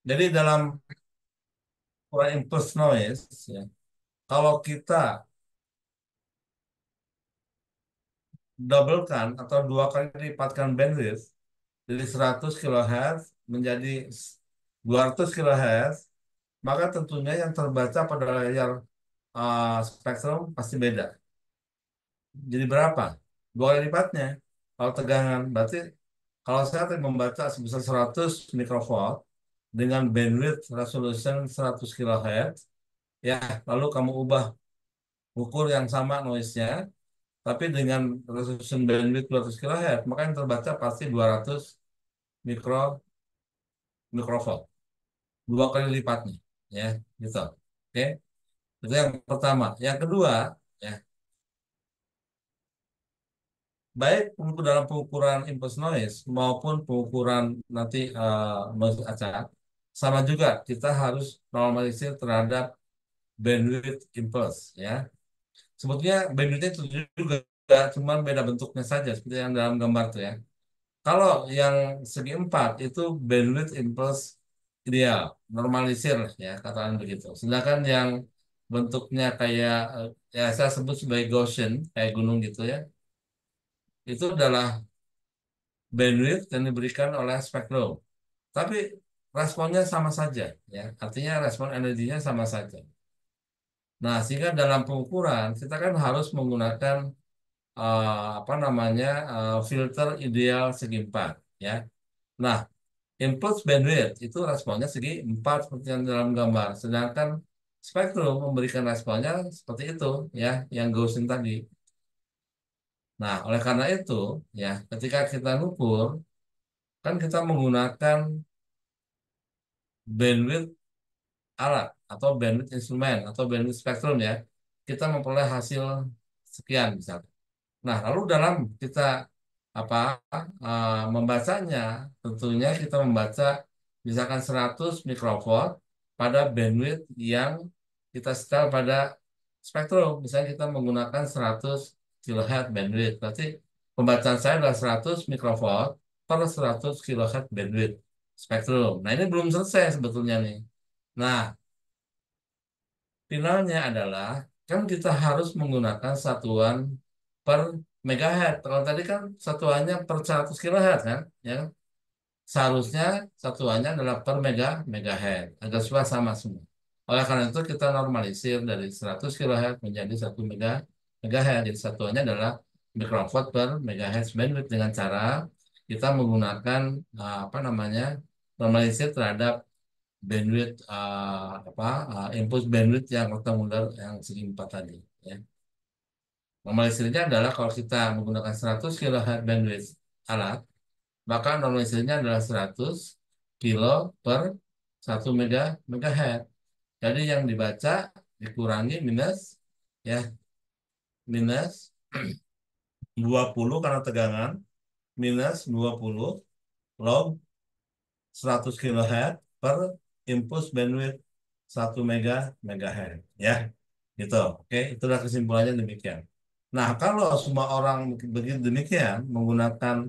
Jadi dalam ukuran impulse noise, ya, kalau kita doublekan atau dua kali lipatkan bandwidth dari 100 kHz menjadi 200 kHz, maka tentunya yang terbaca pada layar spektrum pasti beda. Jadi berapa? Dua kali lipatnya. Kalau tegangan, berarti kalau saya tadi membaca sebesar 100 mikrovolt dengan bandwidth resolution 100 kHz, ya, lalu kamu ubah ukur yang sama noise-nya, tapi dengan resolution bandwidth 200 kHz, maka yang terbaca pasti 200 mikro mikrovolt. Dua kali lipatnya, ya, gitu. Oke, itu yang pertama. Yang kedua, ya, baik dalam pengukuran impulse noise maupun pengukuran nanti noise acak, sama juga kita harus normalisir terhadap bandwidth impulse, ya. Sebetulnya bandwidthnya itu juga, cuman beda bentuknya saja seperti yang dalam gambar tuh, ya. Kalau yang segi empat itu bandwidth impulse ideal, normalisir lah, ya, katakan begitu. Sedangkan yang bentuknya kayak ya saya sebut sebagai Gaussian, kayak gunung gitu, ya, itu adalah bandwidth yang diberikan oleh spektrum. Tapi responnya sama saja, ya. Artinya respon energinya sama saja. Nah, sehingga dalam pengukuran kita kan harus menggunakan apa namanya filter ideal segi empat, ya. Nah, impulse bandwidth itu responnya segi empat seperti yang dalam gambar. Sedangkan spektrum memberikan responnya seperti itu, ya, yang Gaussian tadi. Nah, oleh karena itu, ya, ketika kita ngukur, kan kita menggunakan bandwidth alat atau bandwidth instrumen atau bandwidth spektrum, ya. Kita memperoleh hasil sekian misalnya. Nah, lalu dalam kita apa membacanya, tentunya kita membaca misalkan 100 mikrovolt pada bandwidth yang kita setel pada spektrum. Misalnya kita menggunakan 100 kilohertz bandwidth. Berarti pembacaan saya adalah 100 mikrovolt per 100 kilohertz bandwidth spektrum. Nah, ini belum selesai sebetulnya nih. Nah, finalnya adalah kan kita harus menggunakan satuan per megahertz. Kalau tadi kan satuannya per 100 kilohertz kan, ya kan? Seharusnya satuannya adalah per megahertz agar supaya sama semua. Oleh karena itu kita normalisir dari 100 kilohertz menjadi 1 megahertz. Jadi satuannya adalah mikrowatt per megahertz bandwidth dengan cara kita menggunakan apa namanya normalisir terhadap bandwidth impulse bandwidth yang rektangular yang segi empat tadi, ya. Normalisirnya adalah kalau kita menggunakan 100 kHz bandwidth alat, maka normalisirnya adalah 100 kilo per 1 megahertz. Jadi yang dibaca dikurangi minus, ya, minus 20 karena tegangan, minus 20 log 100 kHz per impulse bandwidth 1 megahertz, ya. Gitu. Oke, itulah kesimpulannya demikian. Nah, kalau semua orang begitu demikian menggunakan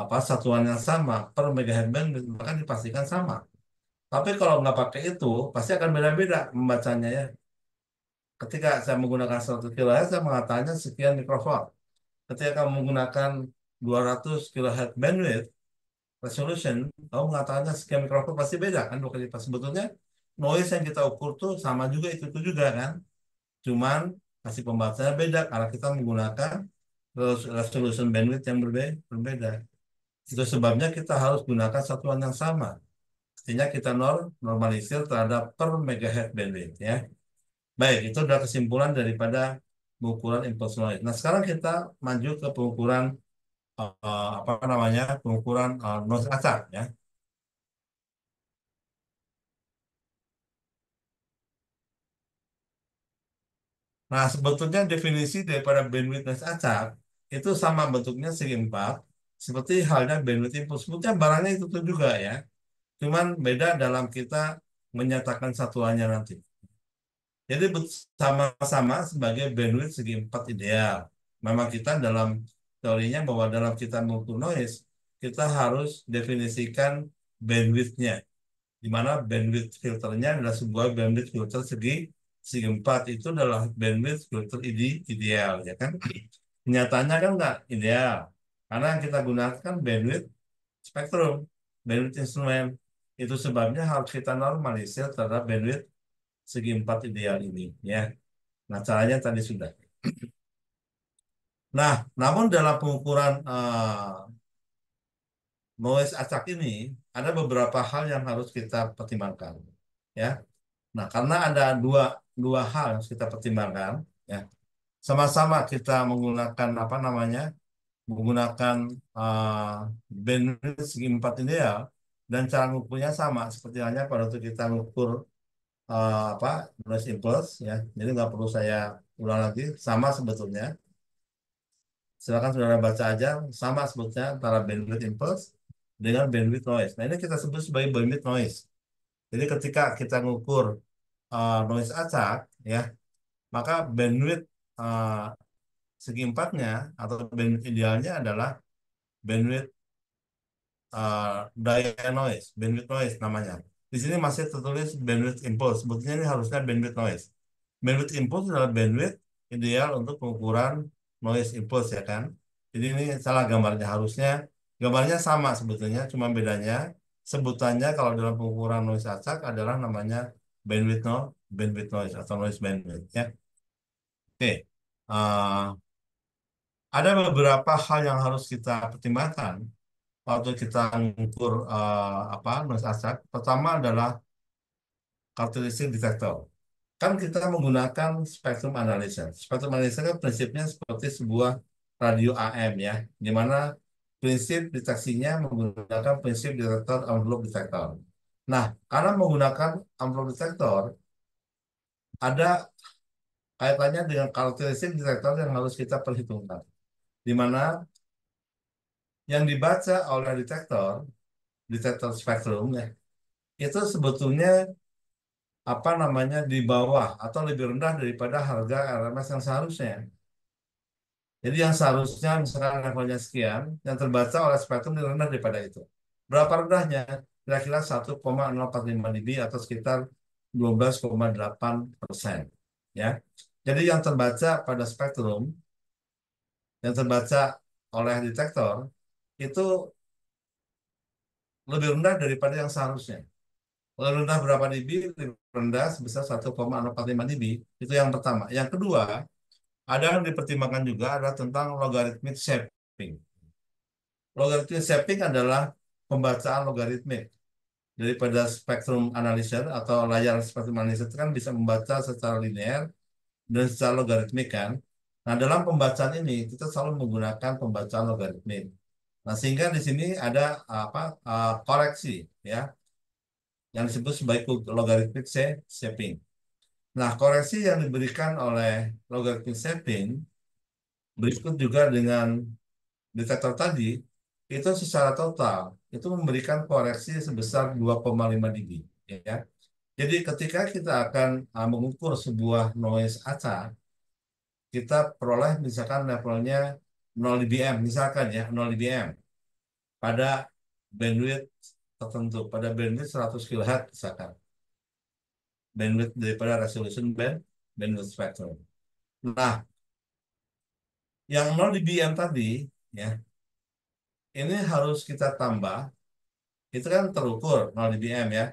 apa satuan yang sama per megahertz bandwidth, maka dipastikan sama. Tapi kalau nggak pakai itu, pasti akan beda-beda membacanya, ya. Ketika saya menggunakan 100 kHz, saya mengatakannya sekian mikrowatt. Ketika kamu menggunakan 200 kHz bandwidth resolution, kamu mengatakannya sekian mikrowatt, pasti beda kan dua kali lipat. Sebetulnya noise yang kita ukur tuh sama juga, itu juga kan. Cuman kasih pembacanya beda karena kita menggunakan resolution bandwidth yang berbeda. Itu sebabnya kita harus gunakan satuan yang sama. Artinya kita normalisir terhadap per megahertz bandwidth, ya. Baik, itu adalah kesimpulan daripada pengukuran impulse noise. Nah, sekarang kita maju ke pengukuran apa namanya? Pengukuran noise acak, ya. Nah, sebetulnya definisi daripada bandwidth noise acak itu sama bentuknya segi empat, seperti halnya bandwidth impulse. Sebetulnya barangnya itu tuh juga, ya. Cuman beda dalam kita menyatakan satuannya nanti. Jadi sama-sama sebagai bandwidth segi empat ideal. Memang kita dalam teorinya bahwa dalam kita mengukur noise, kita harus definisikan bandwidthnya. di mana bandwidth filternya adalah sebuah bandwidth filter segi segi empat itu adalah bandwidth filter ideal, ya kan? Nyatanya kan nggak ideal, karena yang kita gunakan bandwidth spektrum, bandwidth instrumen. Itu sebabnya harus kita normalisir terhadap bandwidth segi empat ideal ini, ya. Nah, caranya tadi sudah. Nah, namun dalam pengukuran noise acak ini ada beberapa hal yang harus kita pertimbangkan, ya. Nah, karena ada dua dua hal yang harus kita pertimbangkan, ya. Sama-sama kita menggunakan apa namanya, menggunakan bandwidth segi empat ideal dan cara ngukurnya sama seperti halnya pada waktu kita ngukur apa noise impulse, ya. Jadi nggak perlu saya ulang lagi, sama sebetulnya. Silakan saudara baca aja, sama sebetulnya antara bandwidth impulse dengan bandwidth noise. Nah, ini kita sebut sebagai bandwidth noise. Jadi ketika kita ngukur noise acak, ya, maka bandwidth uh, segi empatnya atau bandwidth idealnya adalah bandwidth uh, daya noise, bandwidth noise namanya. Di sini masih tertulis bandwidth impulse. Sebetulnya ini harusnya bandwidth noise. Bandwidth impulse adalah bandwidth ideal untuk pengukuran noise impulse, ya kan? Jadi ini salah gambarnya. Harusnya gambarnya sama sebetulnya, cuma bedanya sebutannya kalau dalam pengukuran noise acak adalah namanya bandwidth noise atau noise bandwidth, ya. Oke. Uh, ada beberapa hal yang harus kita pertimbangkan waktu kita mengukur apa noise acak. Pertama adalah karakteristik detektor. Kan kita menggunakan spektrum analyzer. Spektrum analyzer kan prinsipnya seperti sebuah radio AM, ya, di mana prinsip deteksinya menggunakan prinsip detektor envelope detektor. Nah, karena menggunakan envelope detektor, ada kaitannya dengan karakteristik detektor yang harus kita perhitungkan, di mana yang dibaca oleh detektor spektrum, ya, itu sebetulnya apa namanya di bawah atau lebih rendah daripada harga RMS yang seharusnya. Jadi yang seharusnya misalkan levelnya sekian, yang terbaca oleh spektrum lebih rendah daripada itu. Berapa rendahnya? Kira-kira 1,045 dB atau sekitar 12,8%. Ya. Jadi yang terbaca pada spektrum, yang terbaca oleh detektor, itu lebih rendah daripada yang seharusnya. Lebih rendah berapa dB? Lebih rendah sebesar 1,045 dB. Itu yang pertama. Yang kedua, ada yang dipertimbangkan juga adalah tentang logarithmic shaping. Logarithmic shaping adalah pembacaan logaritmik daripada spektrum analyzer atau layar spektrum analyzer itu kan bisa membaca secara linear dan secara logaritmik, kan. Nah, dalam pembacaan ini kita selalu menggunakan pembacaan logaritmik. Nah, sehingga di sini ada apa koreksi, ya, yang disebut sebagai logarithmic shaping. Nah, koreksi yang diberikan oleh logarithmic shaping berikut juga dengan detektor tadi, itu secara total itu memberikan koreksi sebesar 2,5 dB, ya. Jadi ketika kita akan mengukur sebuah noise acak, kita peroleh misalkan levelnya 0 dBm, misalkan, ya, 0 dBm pada bandwidth tertentu, pada bandwidth 100 kHz misalkan. Bandwidth daripada resolution bandwidth spectrum. Nah, yang 0 dBm tadi, ya, ini harus kita tambah. Itu kan terukur 0 dBm, ya.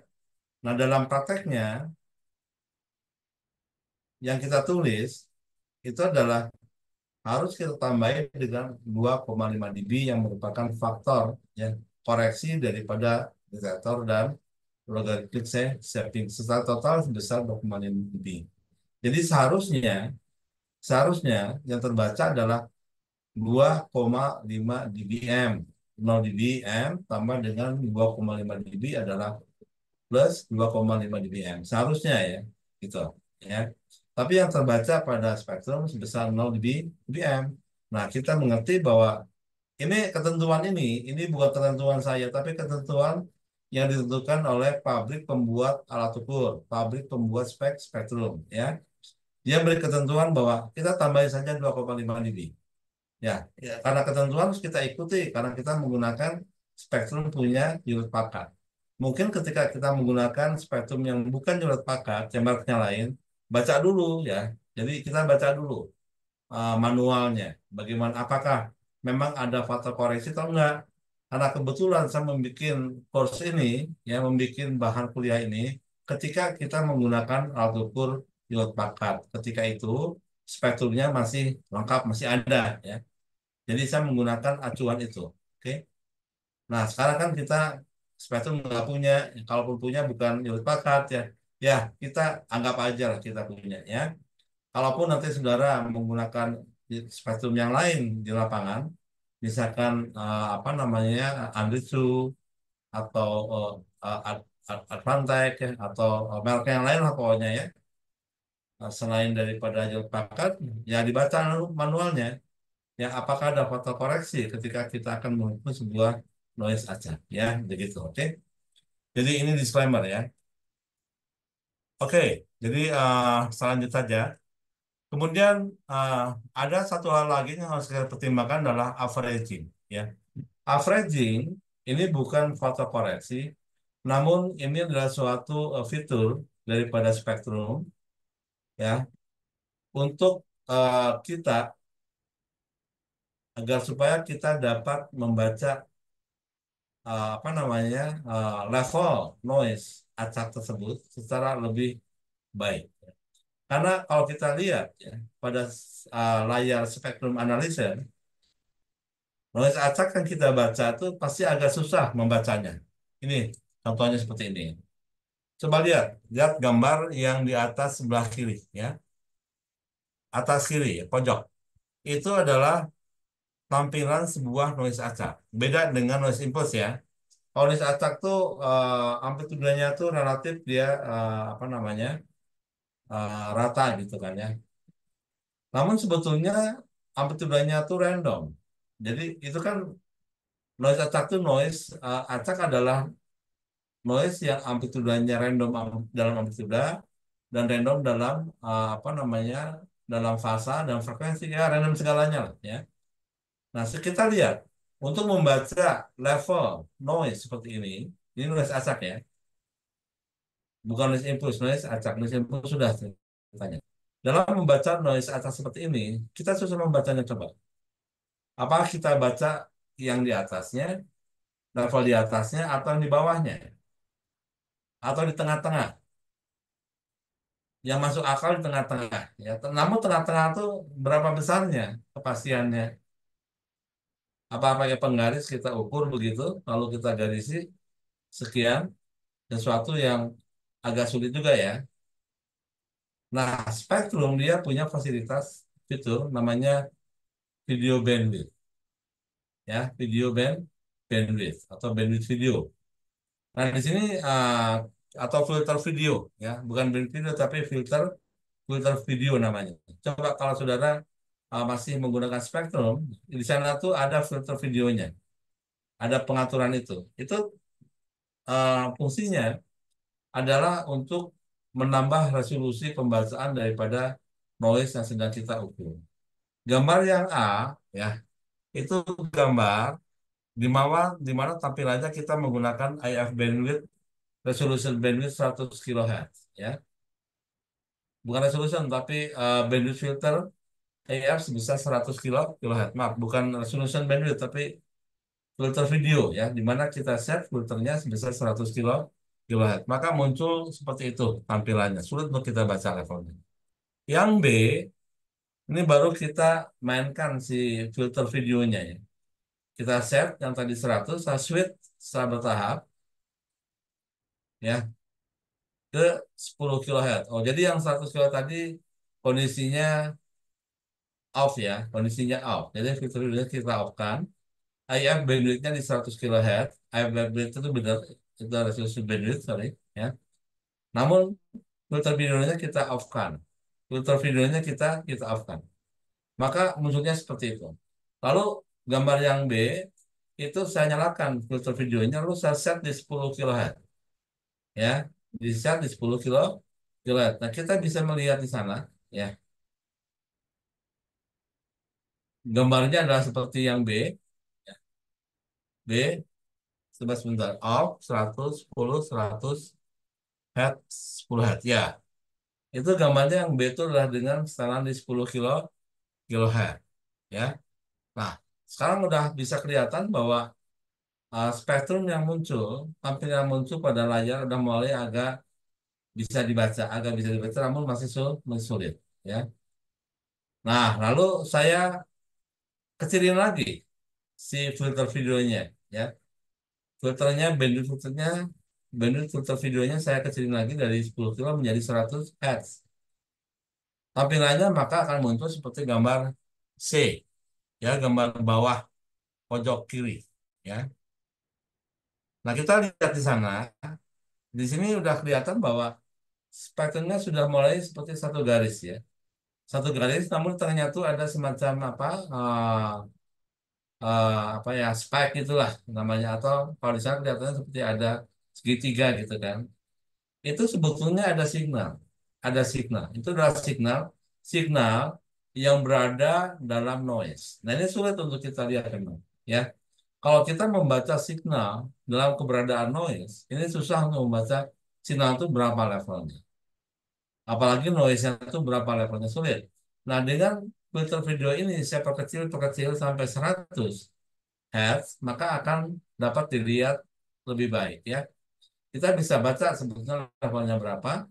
Nah, dalam prakteknya yang kita tulis itu adalah harus kita tambahin dengan 2,5 dB yang merupakan faktor, ya, koreksi daripada detektor dan logarithmic shaping. Secara total sebesar 2,5 dB. Jadi seharusnya yang terbaca adalah 2,5 dBm. 0 dBm tambah dengan 2,5 dB adalah plus 2,5 dBm. Seharusnya, ya, gitu, ya. Tapi yang terbaca pada spektrum sebesar 0 dBm. Nah, kita mengerti bahwa ini ketentuan ini bukan ketentuan saya, tapi ketentuan yang ditentukan oleh pabrik pembuat alat ukur, pabrik pembuat spektrum, ya. Dia beri ketentuan bahwa kita tambahin saja 2,5 dB. Ya, ya, karena ketentuan harus kita ikuti karena kita menggunakan spektrum punya unit pakat. mungkin ketika kita menggunakan spektrum yang bukan hewlett packard, yang mereknya lain, baca dulu ya. Jadi kita baca dulu manualnya. Bagaimana, apakah memang ada faktor koreksi atau enggak? Karena kebetulan saya membuat course ini, ya, membuat bahan kuliah ini, ketika kita menggunakan alat ukur hewlett packard. Ketika itu spektrumnya masih lengkap, masih ada, ya. Jadi saya menggunakan acuan itu. Oke. Nah, sekarang kan kita spektrum nggak punya, kalaupun punya bukan hewlett packard, ya. Ya, kita anggap aja lah kita punya, ya. Kalaupun nanti saudara menggunakan spektrum yang lain di lapangan, misalkan apa namanya Anritsu atau Advantech, ya, atau merek yang lain lah pokoknya, ya. Selain daripada jalur paket, ya dibaca manualnya. Ya, apakah ada faktor koreksi ketika kita akan mengukur sebuah noise acak, ya, begitu. Oke. Jadi ini disclaimer, ya. Oke, jadi selanjut saja. Kemudian eh, ada satu hal lagi yang harus kita pertimbangkan adalah averaging. Ya, averaging ini bukan faktor koreksi, namun ini adalah suatu fitur daripada spektrum, ya, untuk kita agar supaya kita dapat membaca apa namanya level noise acak tersebut secara lebih baik. Karena kalau kita lihat, ya, pada layar spektrum analyzer, noise acak yang kita baca itu pasti agak susah membacanya. Ini contohnya seperti ini. Coba lihat, lihat gambar yang di atas sebelah kiri, ya, atas kiri, ya, pojok. Itu adalah tampilan sebuah noise acak. Beda dengan noise impulse, ya. Kalau noise acak tuh amplitudenya tuh relatif dia apa namanya rata gitu kan, ya. Namun sebetulnya amplitudenya tuh random. Jadi itu kan noise acak tuh acak adalah noise yang amplitudanya random dalam amplituda dan random dalam apa namanya dalam fasa dan frekuensi, ya, random segalanya lah, ya. Nah, kita lihat untuk membaca level noise seperti ini noise acak, ya, bukan noise impulse, noise acak. Noise impulse sudah ceritanya. Dalam membaca noise acak seperti ini, kita susah membacanya. Coba, apakah kita baca yang di atasnya, level di atasnya, atau yang di bawahnya, atau di tengah-tengah? Yang masuk akal di tengah-tengah, ya. Namun tengah-tengah itu berapa besarnya kepastiannya? Apa pakai penggaris kita ukur begitu, lalu kita garisi sekian, sesuatu yang agak sulit juga, ya. Nah, Spektrum dia punya fasilitas fitur namanya video bandwidth, ya, bandwidth atau bandwidth video. Nah, di sini atau filter video, ya, bukan bandwidth video tapi filter filter video namanya. Coba kalau saudara masih menggunakan Spektrum, di sana tuh ada filter videonya, ada pengaturan itu. Itu fungsinya adalah untuk menambah resolusi pembacaan daripada noise yang sedang kita ukur. Gambar yang A, ya, itu gambar di mana tampilannya kita menggunakan IF bandwidth, resolution bandwidth 100 kHz, ya. Bukan resolution tapi bandwidth filter AF sebesar 100 kHz. Maaf, bukan resolution bandwidth tapi filter video, ya, di mana kita set filternya sebesar 100 kHz. Maka muncul seperti itu tampilannya. Sulit untuk kita baca levelnya. Yang B, ini baru kita mainkan si filter videonya, ya. Kita set yang tadi 100, kita switch secara bertahap, ya, ke 10 kHz. Oh, jadi yang 100 kHz tadi kondisinya off, ya, kondisinya off. Jadi filter videonya kita off kan. IF bandwidth-nya di 100 kHz. IF bandwidth itu benar, itu resolusi bandwidth, sorry, ya. Namun filter videonya kita off-kan. Filter videonya kita off-kan. Maka munculnya seperti itu. Lalu gambar yang B itu saya nyalakan filter videonya, lalu saya set di 10 kHz, ya. Di set di 10 kHz. Nah, kita bisa melihat di sana, ya. Gambarnya adalah seperti yang B, ya. B Coba sebentar. Off 100, 10, 100, head, 10 head. Ya, itu gambarnya yang B itu adalah dengan setelan di 10 kilohertz. Ya. Nah, sekarang udah bisa kelihatan bahwa spektrum yang muncul, tampilan yang muncul pada layar udah mulai agak bisa dibaca, namun masih sulit. Ya. Nah, lalu saya kecilin lagi si filter videonya. Ya, filternya, bandwidth filter videonya saya kecilin lagi dari 10 kilo menjadi 100 Hz. Tampilannya maka akan muncul seperti gambar C, ya, gambar bawah pojok kiri. Ya. Nah, kita lihat di sana, di sini udah kelihatan bahwa spektrumnya sudah mulai seperti satu garis, ya. Satu garis, namun ternyata ada semacam apa ya, spike itulah namanya, atau kalau di sana kelihatannya seperti ada segitiga gitu kan. Itu sebetulnya ada signal. Itu adalah signal signal yang berada dalam noise. Nah, ini sulit untuk kita lihat memang, ya. Kalau kita membaca signal dalam keberadaan noise, ini susah untuk membaca signal itu berapa levelnya. Apalagi noise-nya itu berapa levelnya, sulit. Nah, dengan filter video ini saya perkecil sampai 100 Hz, maka akan dapat dilihat lebih baik, ya. Kita bisa baca sebetulnya levelnya berapa,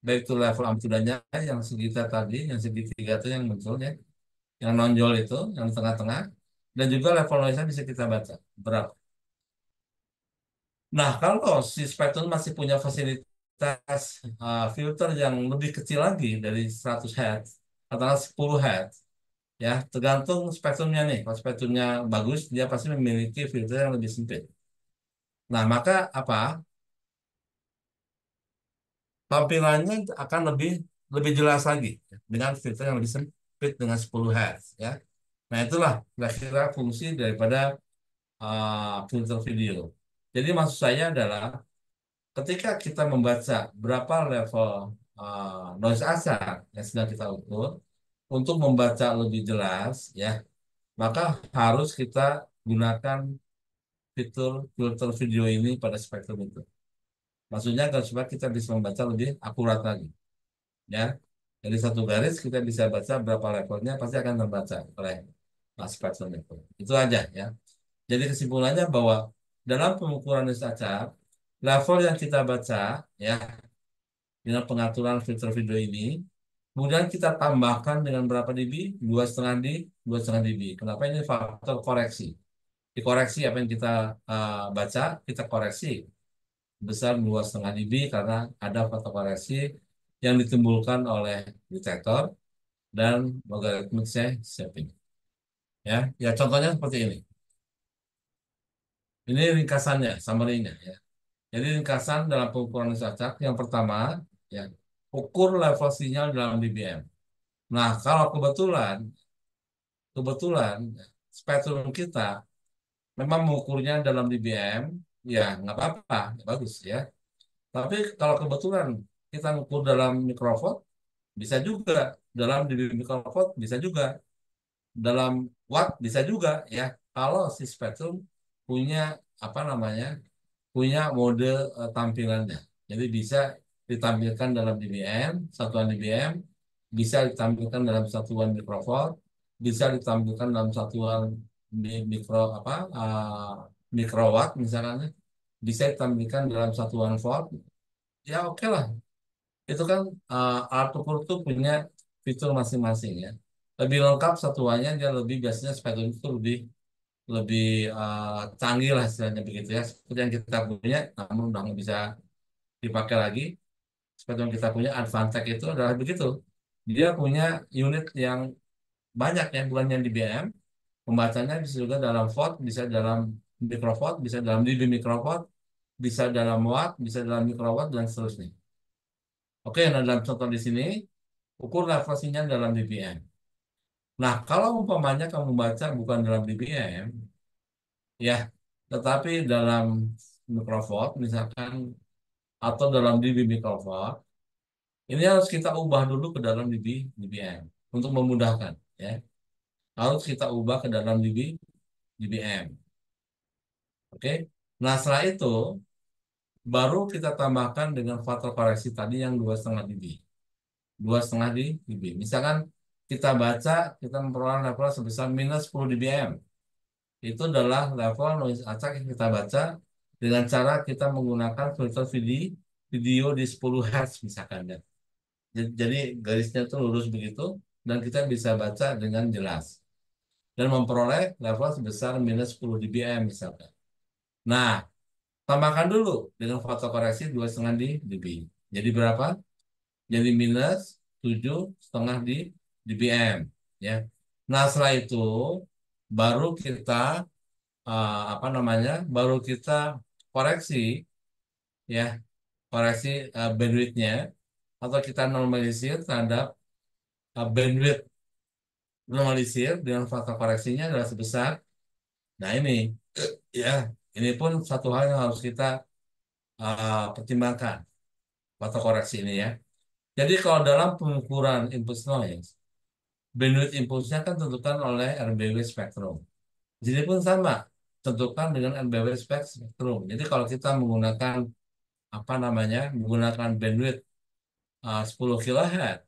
baik itu level amplitudanya yang yang segitiga itu yang muncul, ya, yang nonjol itu, yang di tengah-tengah, dan juga level noise-nya bisa kita baca berapa. Nah, kalau si Spectrum masih punya fasilitas filter yang lebih kecil lagi dari 100 Hz, katakanlah 10 Hz, ya, tergantung spektrumnya nih. Kalau spektrumnya bagus, dia pasti memiliki filter yang lebih sempit. Nah, maka apa? Tampilannya akan lebih lebih jelas lagi, ya, dengan filter yang lebih sempit dengan 10 Hz, ya. Nah, itulah kira-kira fungsi daripada filter video. Jadi maksud saya adalah ketika kita membaca berapa level noise asal yang sedang kita ukur, untuk membaca lebih jelas, ya, maka harus kita gunakan fitur filter video ini pada spektrum itu. Maksudnya agar supaya kita bisa membaca lebih akurat lagi, ya. Dari satu garis kita bisa baca berapa levelnya, pasti akan terbaca oleh spektrum itu. Itu aja, ya. Jadi kesimpulannya bahwa dalam pengukuran noise acak, level yang kita baca, ya, dengan pengaturan filter video ini, kemudian kita tambahkan dengan berapa dB? 2,5 dB. Kenapa? Ini faktor koreksi. Dikoreksi apa yang kita baca, kita koreksi besar 2,5 dB karena ada faktor koreksi yang ditimbulkan oleh detektor dan logarithmic shaping. Ya, ya, contohnya seperti ini. Ini ringkasannya, summary-nya, ya. Jadi ringkasan dalam pengukuran acak yang pertama, ya, ukur level sinyal dalam dBm. Nah, kalau kebetulan kebetulan spektrum kita memang mengukurnya dalam dBm, ya nggak apa-apa, ya bagus, ya. Tapi kalau kebetulan kita mengukur dalam mikrofot, bisa juga. Dalam dB mikrofot bisa juga. Dalam watt bisa juga, ya. Kalau si spektrum punya apa namanya, punya mode tampilannya. Jadi bisa ditampilkan dalam dBm, satuan dBm, bisa ditampilkan dalam satuan mikrofot, bisa ditampilkan dalam satuan mikro apa mikrowatt misalnya, bisa ditampilkan dalam satuan volt. Ya, oke lah. Itu kan alat ukur itu punya fitur masing-masing, ya. Lebih lengkap satuannya, dia lebih biasanya spektrum itu lebih lebih canggih lah istilahnya begitu, ya. Seperti yang kita punya, namun udah nggak bisa dipakai lagi. Seperti yang kita punya Advantech itu adalah begitu. Dia punya unit yang banyak, ya, bukan yang di BM. Pembacanya bisa juga dalam watt, bisa dalam microwatt, bisa dalam dB microwatt, bisa dalam watt, bisa dalam microwatt, dan seterusnya. Oke, nah dalam contoh di sini, ukur level sinyal dalam dBm. Nah, kalau umpamanya kamu baca bukan dalam dBm, ya, tetapi dalam microwatt misalkan, atau dalam dB microwatt, ini harus kita ubah dulu ke dalam dBm untuk memudahkan, ya. Harus kita ubah ke dalam dBm. Oke. Nah, setelah itu baru kita tambahkan dengan faktor koreksi tadi yang 2,5 dB. 2,5 dB. Misalkan kita baca, kita memperoleh level sebesar minus 10 dBm. Itu adalah level noise acak yang kita baca dengan cara kita menggunakan filter video di 10 Hz misalkan ya. Jadi garisnya itu lurus begitu dan kita bisa baca dengan jelas dan memperoleh level sebesar minus 10 dBm misalkan. Nah, tambahkan dulu dengan faktor koreksi 2,5 dB. Jadi berapa? Jadi minus 7,5 dBm ya. Nah, setelah itu baru kita apa namanya? Baru kita koreksi ya, koreksi bandwidthnya atau kita normalisir terhadap bandwidth normalisir dengan faktor koreksinya adalah sebesar. Nah, ini ya, ini pun satu hal yang harus kita pertimbangkan faktor koreksi ini ya. Jadi kalau dalam pengukuran impulse noise, bandwidth impulsnya kan tentukan oleh RBW spektrum. Jadi pun sama, tentukan dengan RBW spektrum. Jadi kalau kita menggunakan apa namanya, menggunakan bandwidth 10 kHz,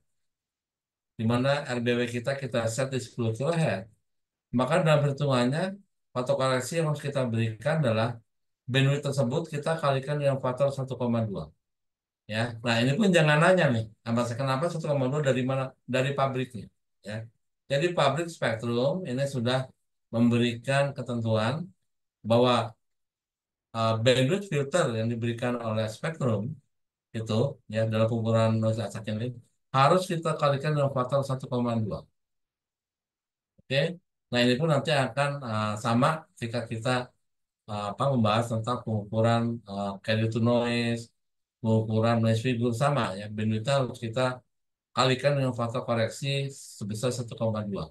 di mana RBW kita set di 10 kHz, maka dalam perhitungannya faktor koreksi yang harus kita berikan adalah bandwidth tersebut kita kalikan dengan faktor 1,2. Ya, nah ini pun jangan nanya nih, kenapa 1,2 dari mana? Dari pabriknya. Ya, jadi pabrik Spektrum ini sudah memberikan ketentuan bahwa bandwidth filter yang diberikan oleh Spektrum itu ya dalam ukuran noise acak ini harus kita kalikan dengan faktor 1,2. Oke, nah ini pun nanti akan sama jika kita apa membahas tentang pengukuran carrier to noise, pengukuran noise figure sama ya. Bandwidth harus kita kalikan dengan faktor koreksi sebesar 1,2.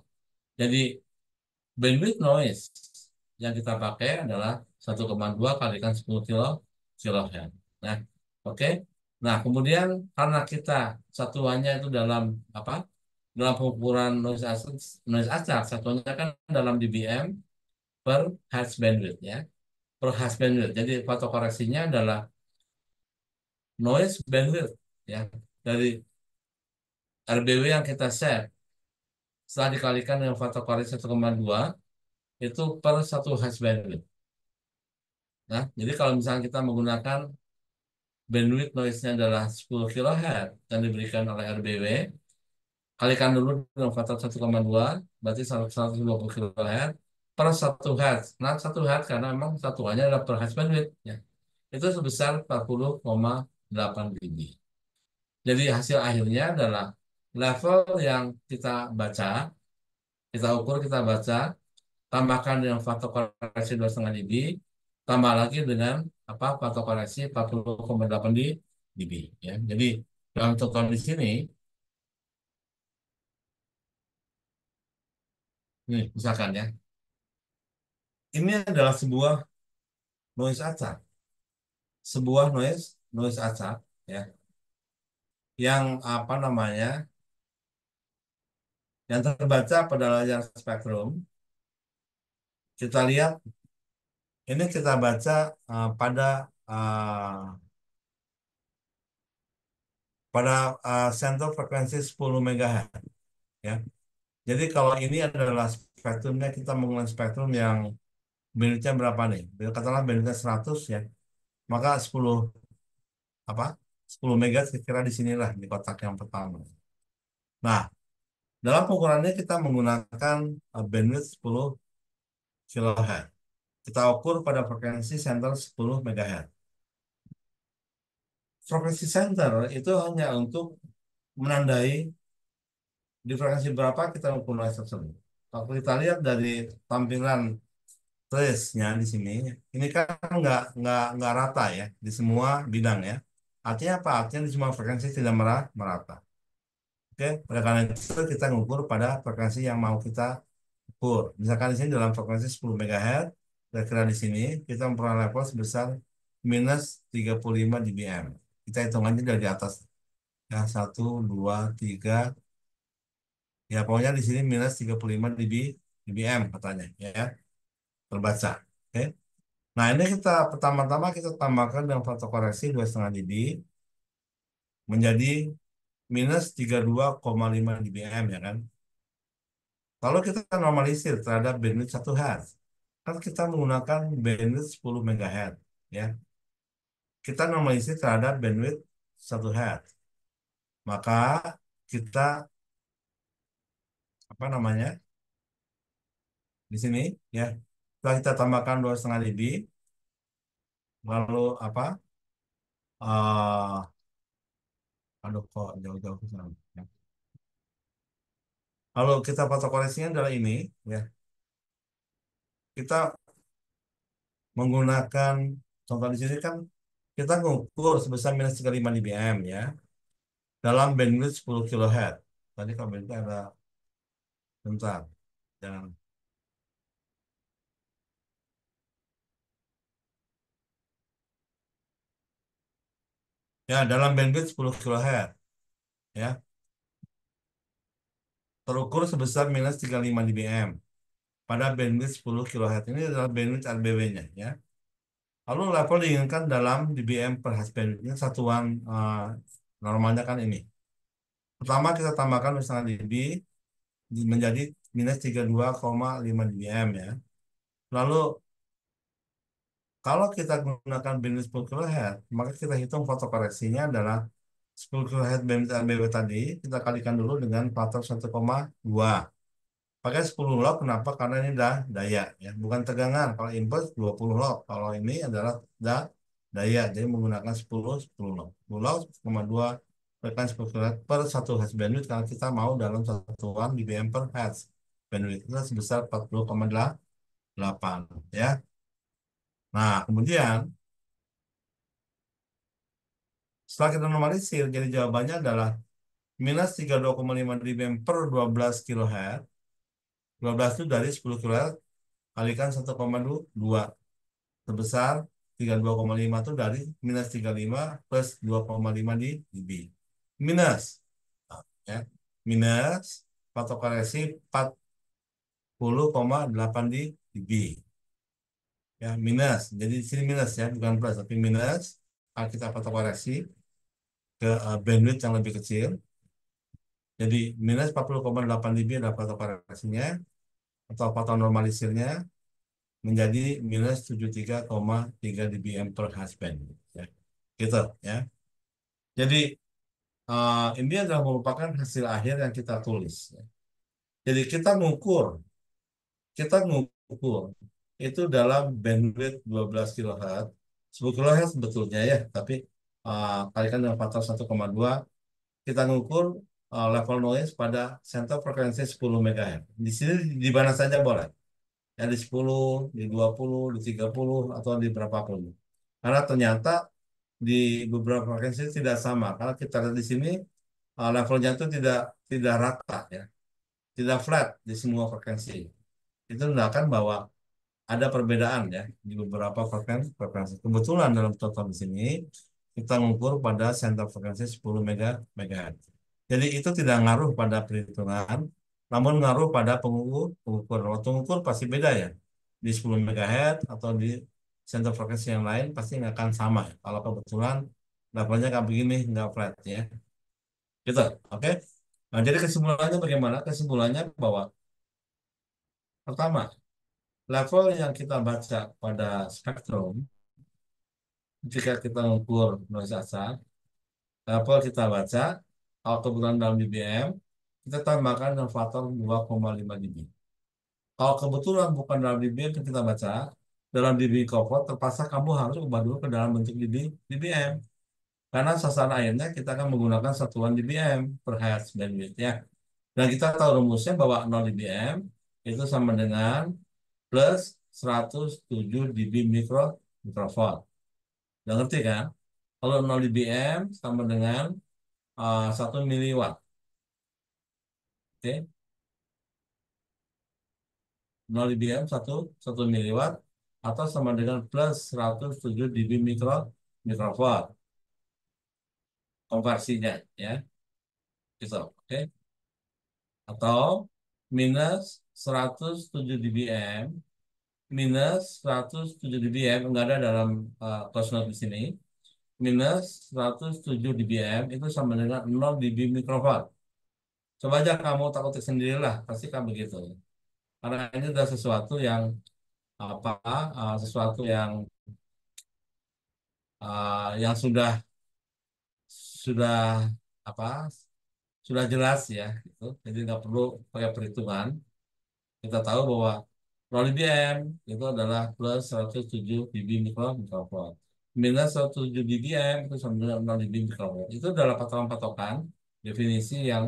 Jadi bandwidth noise yang kita pakai adalah 1,2 kalikan 10 kilohertz. Nah, oke. Nah, kemudian karena kita satuannya itu dalam apa? Dalam pengukuran noise acak, satuannya kan dalam dBm per hertz bandwidth ya. Per hertz bandwidth. Jadi faktor koreksinya adalah noise bandwidth ya dari RBW yang kita set setelah dikalikan dengan faktor koreksi 1,2 itu per 1 hertz bandwidth. Nah, jadi kalau misalnya kita menggunakan bandwidth noise-nya adalah 10 kHz yang diberikan oleh RBW, kalikan dulu dengan faktor 1,2, berarti 120 kHz per 1 Hz. Nah, 1 Hz karena memang satuannya adalah per Hz bandwidth. Ya. Itu sebesar 40,8 dB. Jadi hasil akhirnya adalah level yang kita baca, kita ukur, kita baca, tambahkan dengan faktor koreksi 2,5 dB, tambah lagi dengan apa faktor koreksi 40,8 dB ya. Jadi dalam contoh di sini, nih misalkan ya, ini adalah sebuah noise acak, sebuah noise acak ya, yang apa namanya, yang terbaca pada layar spektrum. Kita lihat, ini kita baca pada center frekuensi 10 MHz ya. Jadi kalau ini adalah spektrumnya, kita menggunakan spektrum yang bandwidthnya berapa nih? Katakanlah bandwidthnya 100 ya. Maka 10 apa? 10 MHz kira di sinilah di kotak yang pertama. Nah, dalam pengukurannya kita menggunakan bandwidth 10 kHz. Kita ukur pada frekuensi center 10 MHz. Frekuensi center itu hanya untuk menandai di frekuensi berapa kita ukur noise tersebut. Kalau kita lihat dari tampilan trace-nya di sini, ini kan nggak rata ya di semua bidang ya. Artinya apa? Artinya di semua frekuensi tidak merata. Oke, oleh karena itu kita ngukur pada frekuensi yang mau kita ukur. Misalkan di sini dalam frekuensi 10 MHz, kira-kira di sini kita memperoleh level sebesar minus 35 dBm. Kita hitungannya dari atas. Ya, 1, 2, 3. Ya, pokoknya di sini minus 35 dBm katanya. Ya, terbaca. Oke. Nah, ini kita pertama-tama kita tambahkan dengan faktor koreksi 2,5 dB menjadi minus 32,5 dBm ya kan. Kalau kita normalisir terhadap bandwidth 1 Hz, kan kita menggunakan bandwidth 10 MHz ya. Kita normalisir terhadap bandwidth 1 Hz. Maka kita apa namanya? Di sini ya. Setelah kita tambahkan 2,5 dB, lalu apa? Aduh kok jauh-jauh ke sana. Ya. Kalau kita foto koreksinya adalah ini ya. Kita menggunakan contoh di sini kan kita ngukur sebesar minus 35 dBm ya dalam bandwidth 10 kHz. Tadi kalau bandwidth ada bentar. Jangan. Ya, dalam bandwidth 10 kHz ya. Terukur sebesar minus 35 dBm pada bandwidth 10 kHz. Ini adalah bandwidth RBW-nya ya. Lalu level diinginkan dalam dBm per Hz bandwidth. Ini satuan normalnya kan ini. Pertama kita tambahkan misalnya dB menjadi minus 32,5 dBm ya. Lalu kalau kita gunakan bandwidth 10 kHz, maka kita hitung fotokoreksinya adalah 10 kHz bandwidth RBW tadi, kita kalikan dulu dengan faktor 1,2. Pakai 10 log, kenapa? Karena ini dah daya, ya, bukan tegangan. Kalau input 20 log, kalau ini adalah daya, jadi menggunakan 10 log. 10 log 1,2 tekan 10 kHz per 1 Hz bandwidth, karena kita mau dalam satuan dBm per Hz bandwidth, itu sebesar 40,8, ya. Nah, kemudian setelah kita normalisir, jadi jawabannya adalah minus 32,5 dBm per 12 kHz. 12 itu dari 10 kHz kalikan 1,2 sebesar 32,5 itu dari minus 35 plus 2,5 di dB. Minus ya. Minus faktor koreksi 40,8 di dB. Ya, minus. Jadi di sini minus ya, bukan plus tapi minus. Kalau kita faktor koreksi ke bandwidth yang lebih kecil. Jadi minus 40,8 dB adalah faktor koreksinya atau faktor normalisirnya menjadi minus 73,3 dBm per husband. Ya. Gitu ya. Jadi ini adalah merupakan hasil akhir yang kita tulis. Ya. Jadi kita ngukur itu dalam bandwidth 12 kHz, 10 kHz sebetulnya ya, tapi kalikan dengan faktor 1,2, kita ngukur level noise pada center frekuensi 10 MHz. Di sini di mana saja boleh. Ya di 10, di 20, di 30, atau di berapapun. Karena ternyata di beberapa frekuensi tidak sama. Karena kita lihat di sini levelnya itu tidak rata ya, tidak flat di semua frekuensi. Itu menandakan bahwa ada perbedaan ya di beberapa frekuensi. Kebetulan dalam contoh di sini kita mengukur pada center frekuensi 10 MHz. Jadi itu tidak ngaruh pada perhitungan, namun ngaruh pada pengukur. Waktu mengukur pasti beda ya. Di 10 MHz atau di center frekuensi yang lain pasti nggak akan sama. Kalau kebetulan levelnya kayak begini, nggak flat ya. Gitu, oke? Nah, jadi kesimpulannya bagaimana? Kesimpulannya bahwa pertama, level yang kita baca pada spektrum, jika kita mengukur noise asal, level kita baca, kalau kebetulan dalam dBm, kita tambahkan dengan faktor 2,5 dB. Kalau kebetulan bukan dalam dBm yang kita baca, dalam dB cover, terpaksa kamu harus ubah dulu ke dalam bentuk dBm. Karena sasaran akhirnya kita akan menggunakan satuan dBm per Hertz bandwidth ya. Dan kita tahu rumusnya bahwa 0 dBm itu sama dengan plus 107 dB mikrovolt. Udah ngerti kan? Kalau 0 dBm sama dengan 1 miliwatt. Oke, 0 dBm 1 miliwatt atau sama dengan plus 107 dB mikrovolt konversinya ya. Gitu. Oke. Atau minus 107 dBm minus 107 dBm, enggak ada dalam close note di sini. Minus 107 dBm itu sama dengan 0 dB mikrowatt. Coba aja kamu tak ketik sendirilah, pasti kan begitu. Karena ini adalah sesuatu yang apa, sesuatu yang sudah apa, sudah jelas ya, gitu. Jadi nggak perlu pakai perhitungan. Kita tahu bahwa Prolibium itu adalah plus 107 dB mikrowatt. Minus 107 dBm itu sama dengan 0 dB mikrowatt. Itu adalah patokan-patokan definisi yang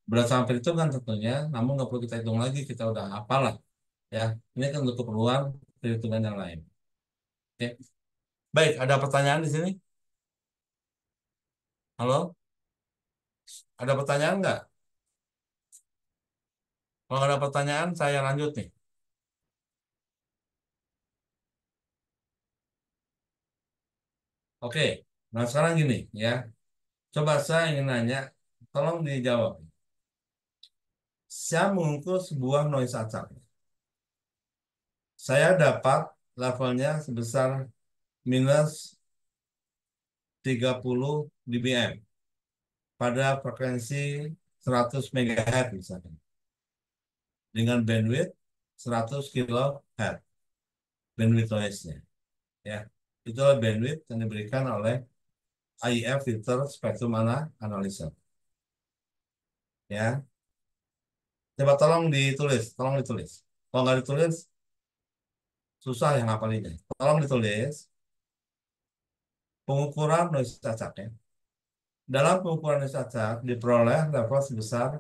berdasarkan perhitungan tentunya, namun nggak perlu kita hitung lagi, kita udah hafal lah ya. Ini kan untuk keperluan perhitungan yang lain. Oke. Baik, ada pertanyaan di sini? Halo? Ada pertanyaan nggak? Kalau nggak ada pertanyaan, saya lanjut nih. Oke. Nah, sekarang gini ya. Coba saya ingin nanya, tolong dijawab. Saya mengukur sebuah noise acak. Saya dapat levelnya sebesar minus 30 dBm pada frekuensi 100 MHz misalnya. Dengan bandwidth 100 kHz. Bandwidth noise-nya. Ya. Itulah bandwidth yang diberikan oleh AIF filter spektrum analyzer. Ya. Coba tolong ditulis. Kalau nggak ditulis, susah yang ngapalinnya. Tolong ditulis pengukuran noise acaknya. Dalam pengukuran noise acak diperoleh level sebesar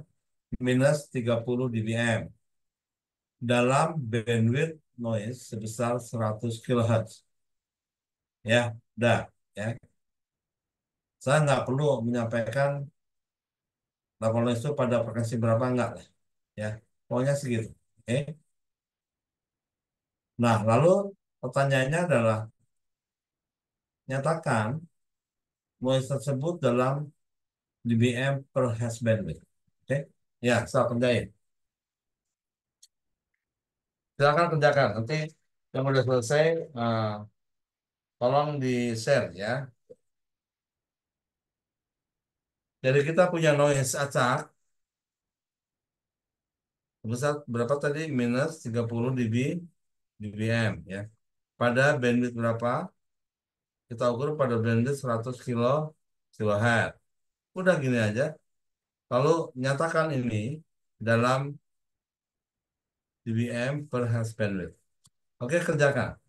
minus 30 dBm dalam bandwidth noise sebesar 100 kHz. Ya, dah. Ya. Saya nggak perlu menyampaikan level noise itu pada frekuensi berapa enggak lah. Ya, pokoknya segitu. Oke. Nah, lalu pertanyaannya adalah nyatakan noise tersebut dalam dBm per hash bandwidth. Oke. Ya, saya kerjain. Silakan kerjakan. Nanti yang udah selesai, tolong di-share ya. Jadi kita punya noise acak sebesar berapa tadi? Minus 30 dBm ya. Pada bandwidth berapa? Kita ukur pada bandwidth 100 kilohertz. Udah gini aja. Lalu nyatakan ini dalam dBm per hertz bandwidth. Oke, kerjakan.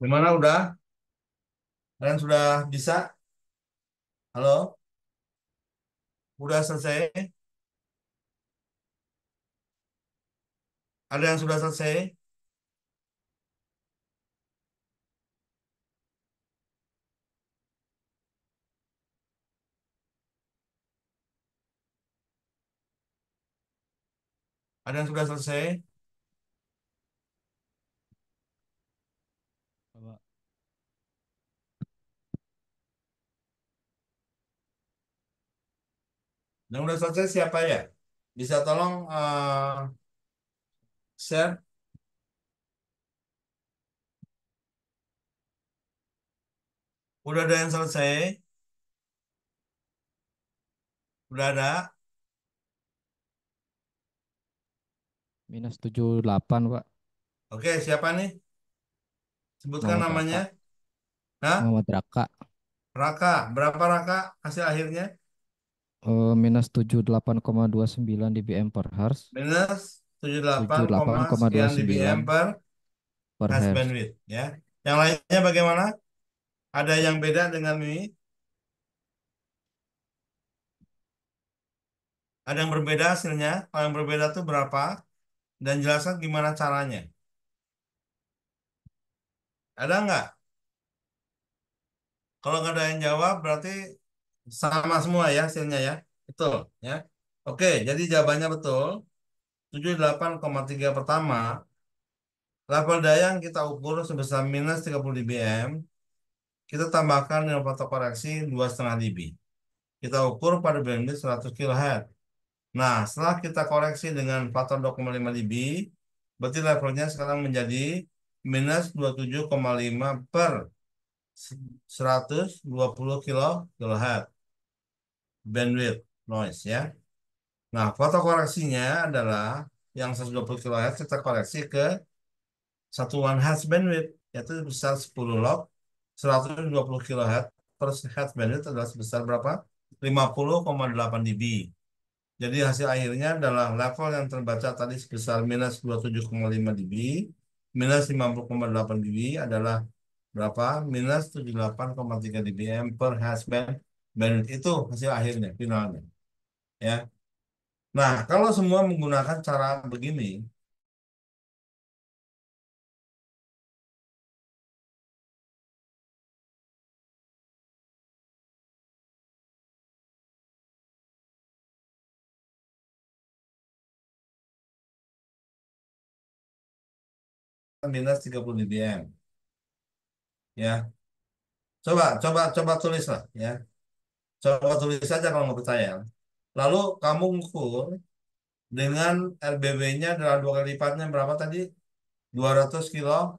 Gimana udah? Kalian sudah bisa? Halo? Udah selesai? Ada yang sudah selesai? Ada yang sudah selesai? Coba. Yang sudah selesai siapa ya? Bisa tolong share? Udah ada yang selesai? Udah ada? Minus 78 Pak. Oke, siapa nih? Sebutkan Muhammad namanya. Raka. Hah? Muhammad Raka. Raka. Berapa Raka hasil akhirnya? Minus 78,29 dBm per hertz. Minus 78, tujuh puluh delapan koma dua sekian sembilan dBm per per hash hertz. bandwidth ya. Yang lainnya bagaimana? Ada yang beda dengan ini? Ada yang berbeda hasilnya? Kalau yang berbeda itu berapa? Dan jelaskan gimana caranya. Ada nggak? Kalau nggak ada yang jawab berarti sama semua ya hasilnya ya. Betul ya. Oke, jadi jawabannya betul. 78,3 pertama, level daya yang kita ukur sebesar minus 30 dBm, kita tambahkan dengan foto koreksi 2,5 dB. Kita ukur pada bandwidth 100 kHz. Nah, setelah kita koreksi dengan faktor 2,5 dB, berarti levelnya sekarang menjadi minus 27,5 per 120 kilohertz bandwidth noise ya. Nah, foto koreksinya adalah yang 120 kHz kita koreksi ke satuan hertz bandwidth, yaitu sebesar 10 log. 120 kHz per hertz bandwidth adalah sebesar berapa? 50,8 dB. Jadi hasil akhirnya adalah level yang terbaca tadi sebesar minus 27,5 dB, minus 50,8 dB adalah berapa? Minus 78,3 dBm per hertz bandwidth. Itu hasil akhirnya, finalnya. Ya. Nah, kalau semua menggunakan cara begini, minus 30 dBm. Ya, coba tulis lah. Ya, coba tulis saja kalau nggak percaya. Lalu kamu ukur dengan RBB-nya adalah dua kali lipatnya berapa tadi? 200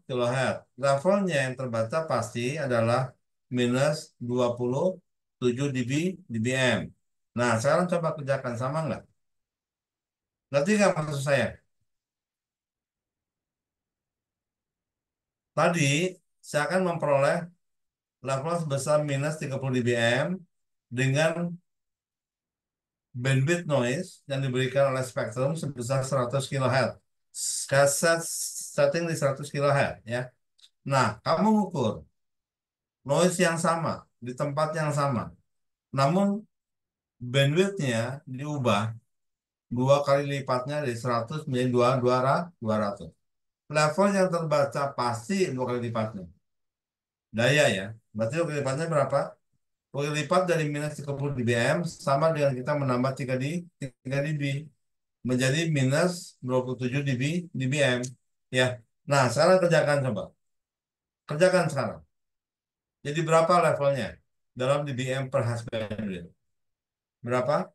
kilohertz. Levelnya yang terbaca pasti adalah minus 27 dBm. Nah, sekarang coba kerjakan sama nggak? Ngerti nggak maksud saya? Tadi saya akan memperoleh level sebesar minus 30 dBm dengan bandwidth noise yang diberikan oleh spektrum sebesar 100 kHz. Set setting di 100 kHz ya. Nah, kamu ukur noise yang sama di tempat yang sama. Namun bandwidthnya diubah dua kali lipatnya dari 100 menjadi 200. Level yang terbaca pasti dua kali lipatnya. Daya ya. Berarti dua kali lipatnya berapa? Dua kali lipat dari minus 30 dBm sama dengan kita menambah 3 dB menjadi minus 27 dBm. Ya. Nah, sekarang kerjakan coba. Kerjakan sekarang. Jadi berapa levelnya dalam dBm per hash bandwidth? Berapa?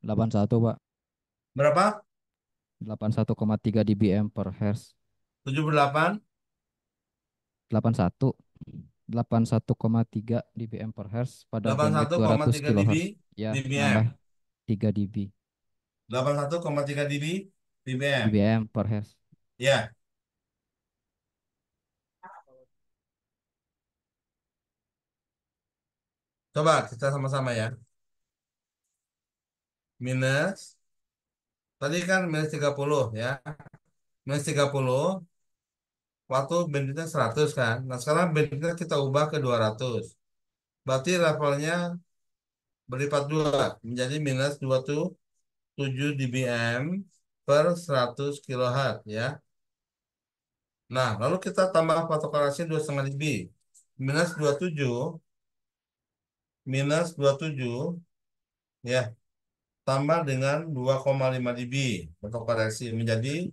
81 Pak. Berapa? 81,3 dBm per hertz. 78. 81. 81,3 dBm per hertz pada delapan puluh bandwidth satu koma 200 tiga dB kHz. Ya, dBm. nambah 3 dB. 81,3 dB dBm. dBm per hertz. Ya, coba kita sama-sama ya. Minus, tadi kan minus 30 ya. Minus 30 waktu bandwidthnya 100 kan. Nah sekarang bandwidthnya kita ubah ke 200. Berarti levelnya berlipat dua menjadi minus 27 dBm per 100 kHz ya. Nah, lalu kita tambah fotokorasi 2,5 dB. Minus 27 minus 27 ya, tambah dengan 2,5 dB fotokoreksi menjadi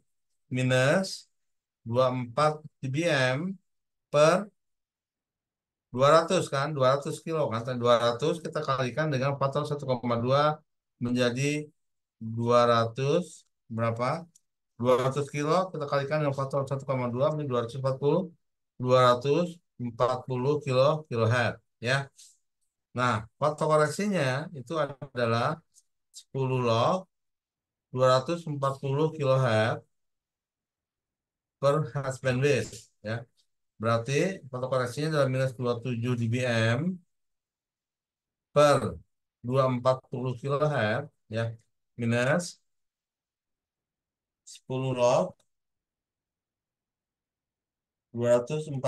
minus 24 dBm per 200 kan, 200 kilo kan. Dan 200 kita kalikan dengan faktor 1,2 menjadi 200 berapa? 200 kilo kita kalikan dengan faktor 1,2 menjadi 240 kilo kilohertz ya. Nah, faktor koreksinya itu adalah 10 log 240 kilohertz per hertz bandwidth ya. Berarti faktor koreksinya adalah minus 27 dBm per 240 kilohertz ya, minus 10 log 240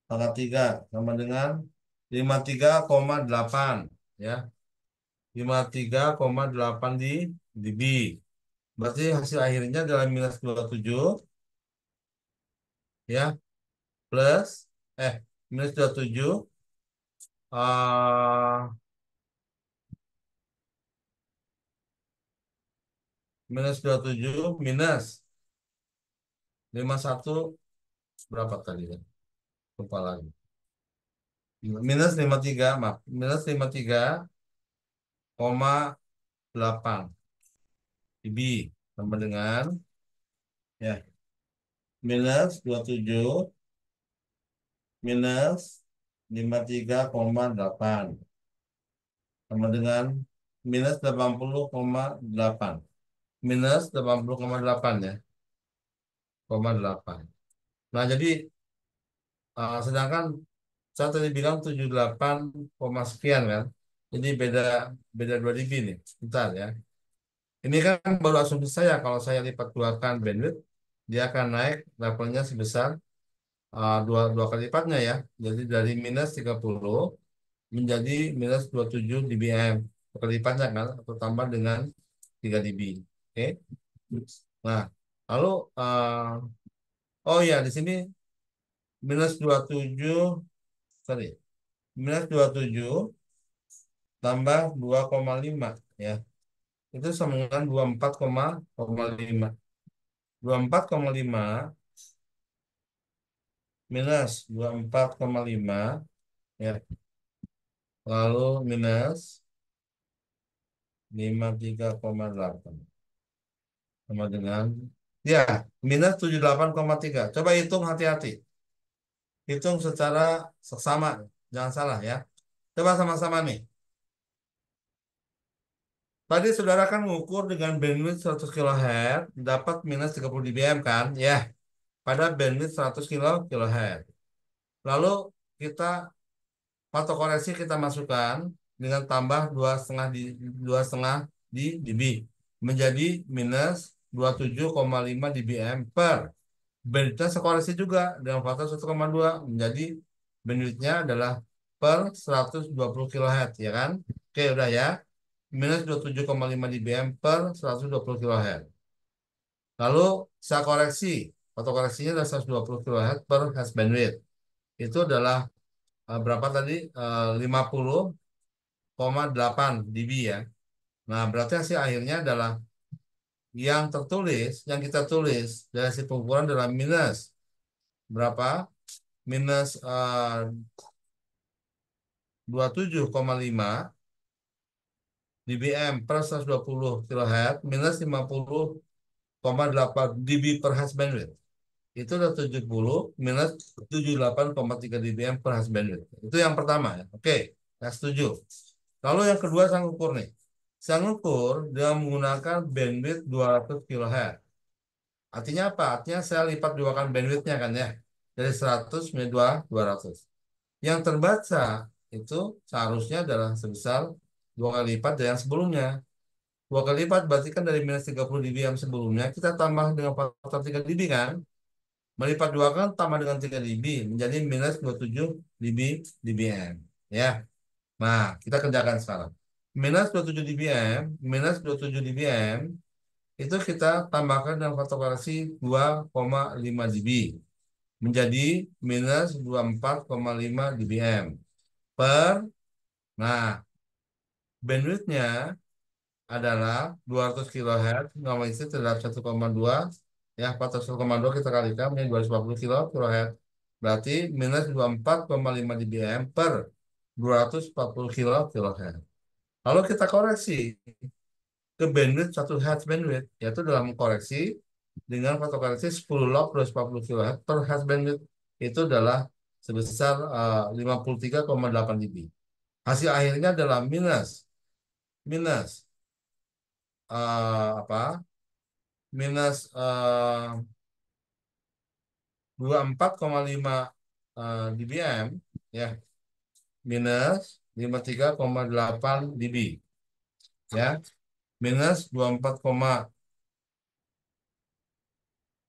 pangkat 3 sama dengan 53,8 ya, 53,8 di dB. Berarti hasil akhirnya adalah minus 27 ya, plus minus 27 eh minus 27 minus 51 berapa tadi ya? Lupa lagi. Minus 53, maaf. Minus 53,8 dB sama dengan ya minus 27 minus 53,8 sama dengan minus 80,8. Minus 80,8 ya, 8. Nah, jadi sedangkan saya tadi bilang 78, sekian kan. Jadi beda beda 2 dB nih. Bentar ya. Ini kan baru asumsi saya, kalau saya lipat duakan bandwidth, dia akan naik levelnya sebesar dua kali lipatnya ya. Jadi dari minus 30 menjadi minus 27 dBm. Dua kali lipatnya kan, atau tambah dengan 3 dB. Oke. Nah, lalu oh ya di sini minus 27, sorry, minus 27 tambah 2,5 ya. Itu sama dengan 24,5. 24,5 minus 24,5 ya. Lalu minus 53,8 sama dengan ya minus 78,3. Coba hitung hati-hati. Hitung secara seksama, jangan salah ya. Coba sama-sama nih. Tadi saudara kan mengukur dengan bandwidth 100 kHz dapat minus 30 dBm kan? Ya, pada bandwidth 100 kHz. Lalu kita fotokoreksi kita masukkan dengan tambah 2,5 di dB menjadi minus 27,5 dBm per bandwidthnya sekoreksi juga dengan faktor 1,2 menjadi bandwidthnya adalah per 120 kHz ya kan? Oke udah ya, minus 27,5 dBm per 120 kHz. Lalu saya koreksi, fotokoreksinya adalah 120 kHz per hertz bandwidth. Itu adalah berapa tadi? 50,8 dB ya. Nah, berarti hasil akhirnya adalah yang tertulis, yang kita tulis dari hasil pengukuran adalah minus berapa? Minus 27,5 dBm per 120 kHz minus 50,8 dB per hertz bandwidth. itu udah 70 minus 78,3 dBm per has bandwidth. Itu yang pertama ya. Oke, saya setuju. Lalu yang kedua saya ukur nih. Saya ukur dengan menggunakan bandwidth 200 kHz. Artinya apa? Artinya saya lipat dua kan bandwidthnya kan ya. Dari 100 menjadi 200. Yang terbaca itu seharusnya adalah sebesar dua kali lipat dari yang sebelumnya. Dua kali lipat berarti kan dari minus 30 dB yang sebelumnya kita tambah dengan faktor 3 dB kan. Melipat dua kan tambah dengan 3 dB menjadi minus 27 dB dBm. Ya. Nah, kita kerjakan sekarang. Minus 27 dBm, minus 27 dBm itu kita tambahkan dengan faktor korelasi 2,5 dB menjadi minus 24,5 dBm per. Nah, bandwidthnya adalah 200 kHz normalisasi terhadap 1,2 ya, faktor 1,2 kita kalikan menjadi 250 kHz, berarti minus 24,5 dBm per 240 kHz. Lalu kita koreksi ke bandwidth 1 Hz bandwidth, yaitu dalam koreksi dengan faktor koreksi 10 log 240 kHz per Hz bandwidth itu adalah sebesar 53,8 dB. Hasil akhirnya adalah minus minus apa? Minus 24,5 dBm ya, minus 53,8 dB ya, minus 24,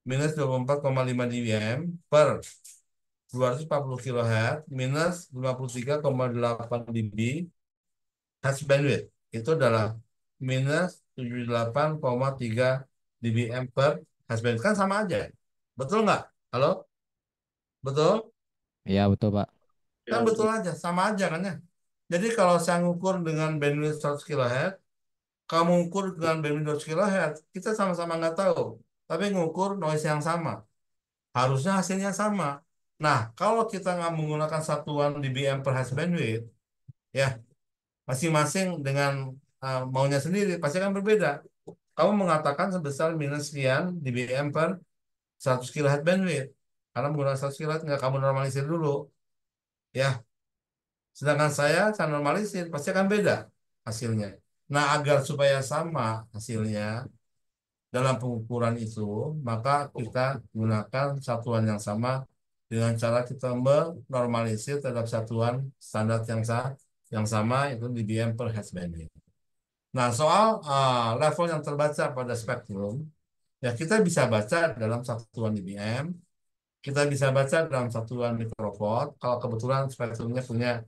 minus 24,5 dBm per 240 kHz minus 53,8 dB Hz bandwidth itu adalah minus 78,3 dBm per Hz bandwidth, kan sama aja, betul nggak? Halo, betul? Iya, betul, Pak. Kan betul aja, sama aja kan ya. Jadi kalau saya ngukur dengan bandwidth 100 kHz, kamu ngukur dengan bandwidth 200 kHz, kita sama-sama nggak tahu. Tapi ngukur noise yang sama. Harusnya hasilnya sama. Nah, kalau kita nggak menggunakan satuan dBm per Hz bandwidth, ya masing-masing dengan maunya sendiri, pasti akan berbeda. Kamu mengatakan sebesar minus sekian dBm per 100 kHz bandwidth. Karena menggunakan 100 kHz nggak kamu normalisir dulu. Ya, sedangkan saya normalisir, pasti akan beda hasilnya. Nah, agar supaya sama hasilnya dalam pengukuran itu, maka kita gunakan satuan yang sama dengan cara kita menormalisir terhadap satuan standar yang sama, itu dBm per Hz bandwidth. Nah, soal level yang terbaca pada spektrum, ya kita bisa baca dalam satuan dBm, kita bisa baca dalam satuan microwatt, kalau kebetulan spektrumnya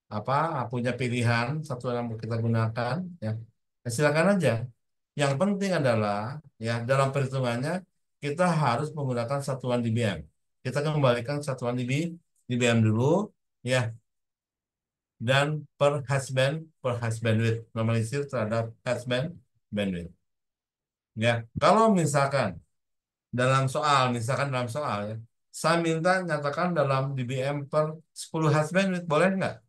apa punya pilihan satuan yang mau kita gunakan ya. Ya, silakan aja. Yang penting adalah ya dalam perhitungannya kita harus menggunakan satuan dBm. Kita kembalikan satuan dBm dulu ya, dan per hash bandwidth normalisir terhadap hash bandwidth ya. Kalau misalkan dalam soal ya, saya minta nyatakan dalam dBm per 10 hash bandwidth, boleh nggak?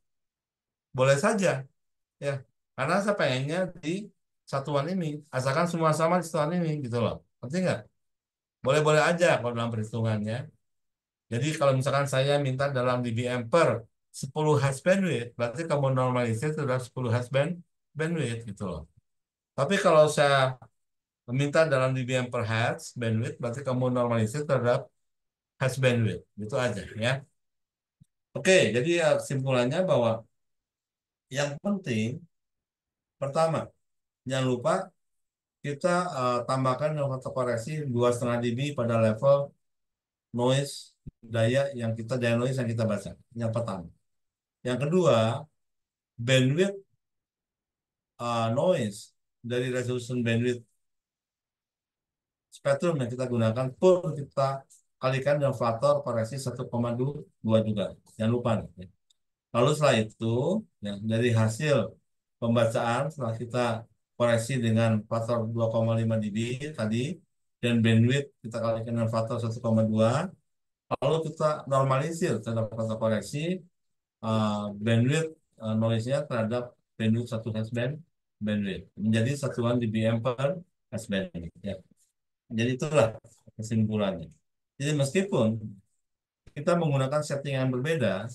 Boleh saja ya, karena saya pengennya di satuan ini, asalkan semua sama di satuan ini gitu loh, ngerti nggak? Boleh-boleh aja kalau dalam perhitungannya. Jadi kalau misalkan saya minta dalam dBm per 10 Hz bandwidth, berarti kamu normalisir terhadap 10 Hz bandwidth gitu loh. Tapi kalau saya minta dalam dBm per Hz bandwidth, berarti kamu normalisir terhadap Hz bandwidth, gitu aja ya. Oke, jadi ya, kesimpulannya bahwa yang penting pertama, jangan lupa kita tambahkan dengan faktor koreksi 2,5 dB pada level noise, daya noise yang kita baca. Yang pertama. Yang kedua, bandwidth noise dari resolution bandwidth spektrum yang kita gunakan pun kita kalikan dengan faktor koreksi 1,2 juga. Jangan lupa nih, ya. Lalu setelah itu, ya, dari hasil pembacaan setelah kita koreksi dengan faktor 2,5 dB tadi, dan bandwidth kita kalikan dengan faktor 1,2, lalu kita normalisir terhadap faktor koreksi bandwidth noise-nya terhadap bandwidth 1 Hz bandwidth menjadi satuan dBm per Hz bandwidth ya. Jadi itulah kesimpulannya. Jadi meskipun kita menggunakan setting yang berbeda,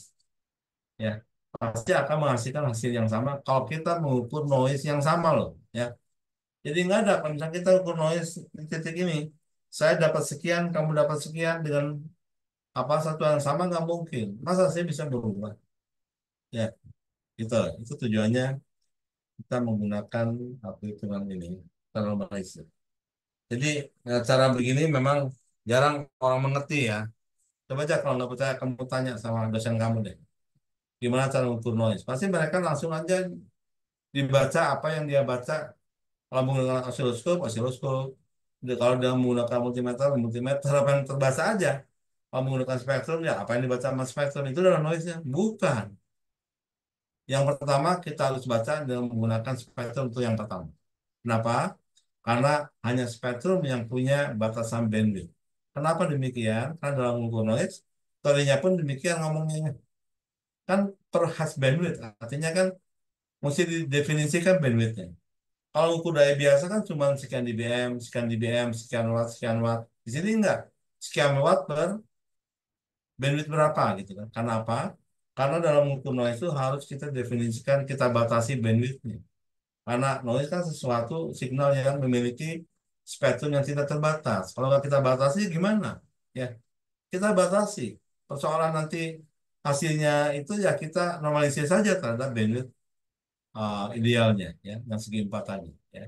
ya pasti akan menghasilkan hasil yang sama kalau kita mengukur noise yang sama loh, ya. Jadi nggak ada kalau misalnya kita ukur noise di titik ini, saya dapat sekian, kamu dapat sekian dengan apa satu yang sama nggak mungkin. Masa saya bisa berubah? Ya, gitu. Itu tujuannya kita menggunakan apa hitungan ini, normalizer. Jadi cara begini memang jarang orang mengerti ya. Coba aja kalau nggak percaya kamu tanya sama dosen kamu deh. Gimana cara mengukur noise? Pasti mereka langsung aja dibaca apa yang dia baca. Kalau menggunakan osiloskop, osiloskop. Kalau dia menggunakan multimeter, multimeter apa yang terbaca aja. Kalau menggunakan spektrum, ya apa yang dibaca sama spektrum itu adalah noise-nya. Bukan. Yang pertama kita harus baca dengan menggunakan spektrum itu yang pertama. Kenapa? Karena hanya spektrum yang punya batasan bandwidth. Kenapa demikian? Karena dalam mengukur noise, teorinya pun demikian ngomongnya. Kan per has bandwidth, artinya kan mesti didefinisikan bandwidthnya. Kalau ukur daya biasa kan cuma sekian dBm, sekian dBm, sekian watt, sekian watt. Di sini enggak. Sekian watt per bandwidth berapa gitu kan. Karena apa? Karena dalam mengukur noise itu harus kita definisikan, kita batasi bandwidthnya. Karena noise kan sesuatu signal yang memiliki spektrum yang tidak terbatas. Kalau nggak kita batasi gimana? Ya, kita batasi. Persoalan nanti hasilnya itu ya kita normalisasi saja terhadap bandwidth idealnya ya, yang segi empat tadi ya.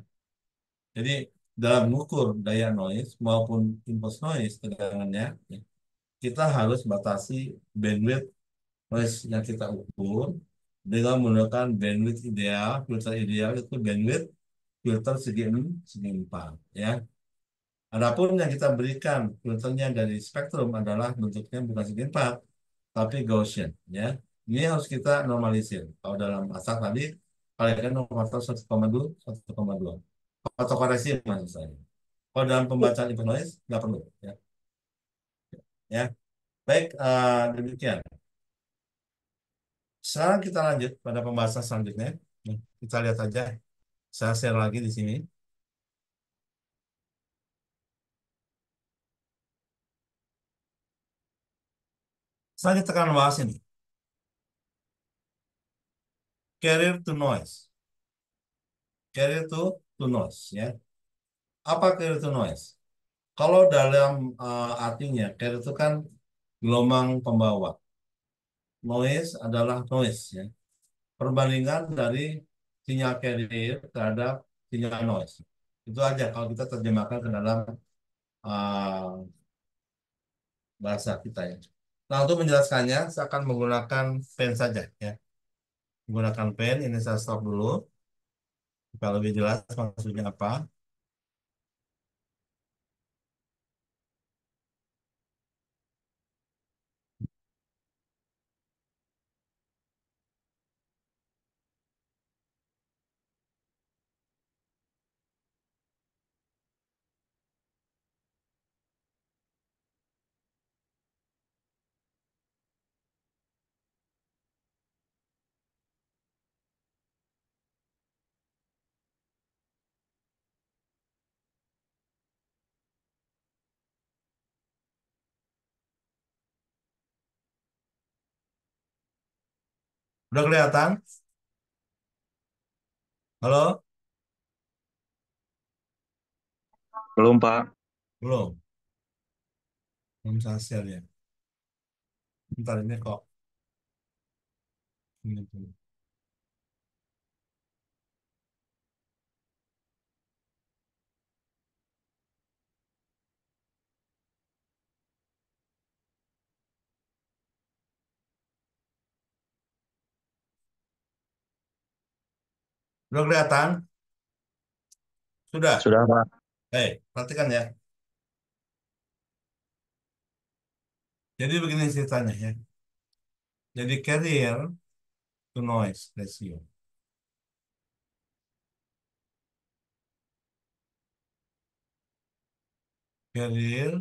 Jadi dalam mengukur daya noise maupun impulse noise tegangannya, ya, kita harus batasi bandwidth noise yang kita ukur dengan menggunakan bandwidth ideal, filter ideal itu bandwidth filter segi 6, segi 4 ya. Adapun yang kita berikan filternya dari spektrum adalah bentuknya bukan segi 4 tapi Gaussian ya. Ini harus kita normalisir. Kalau dalam masak tadi kalian faktor 1,2 1,2 autokoresi maksud saya. Kalau dalam pembacaan input noise nggak perlu ya. Ya. Baik, demikian. Sekarang kita lanjut pada pembahasan selanjutnya. Kita lihat aja. Saya share lagi di sini. Selanjutnya kita akan bahas ini. Carrier to noise. Carrier to noise ya. Apa carrier to noise? Kalau dalam artinya carrier itu kan gelombang pembawa. Noise adalah noise ya. Perbandingan dari sinyal carrier terhadap sinyal noise. Itu aja kalau kita terjemahkan ke dalam uh, bahasa kita ya. Nah, untuk menjelaskannya, saya akan menggunakan pen saja ya. Menggunakan pen, ini saya stop dulu. Supaya lebih jelas maksudnya apa. Udah kelihatan? Halo? Belum, Pak. Belum? Belum saya share ya. Bentar ini kok. Ini dulu. Udah kelihatan? Sudah? Sudah, Pak. Perhatikan ya. Jadi begini ceritanya ya. Jadi carrier to noise ratio. Carrier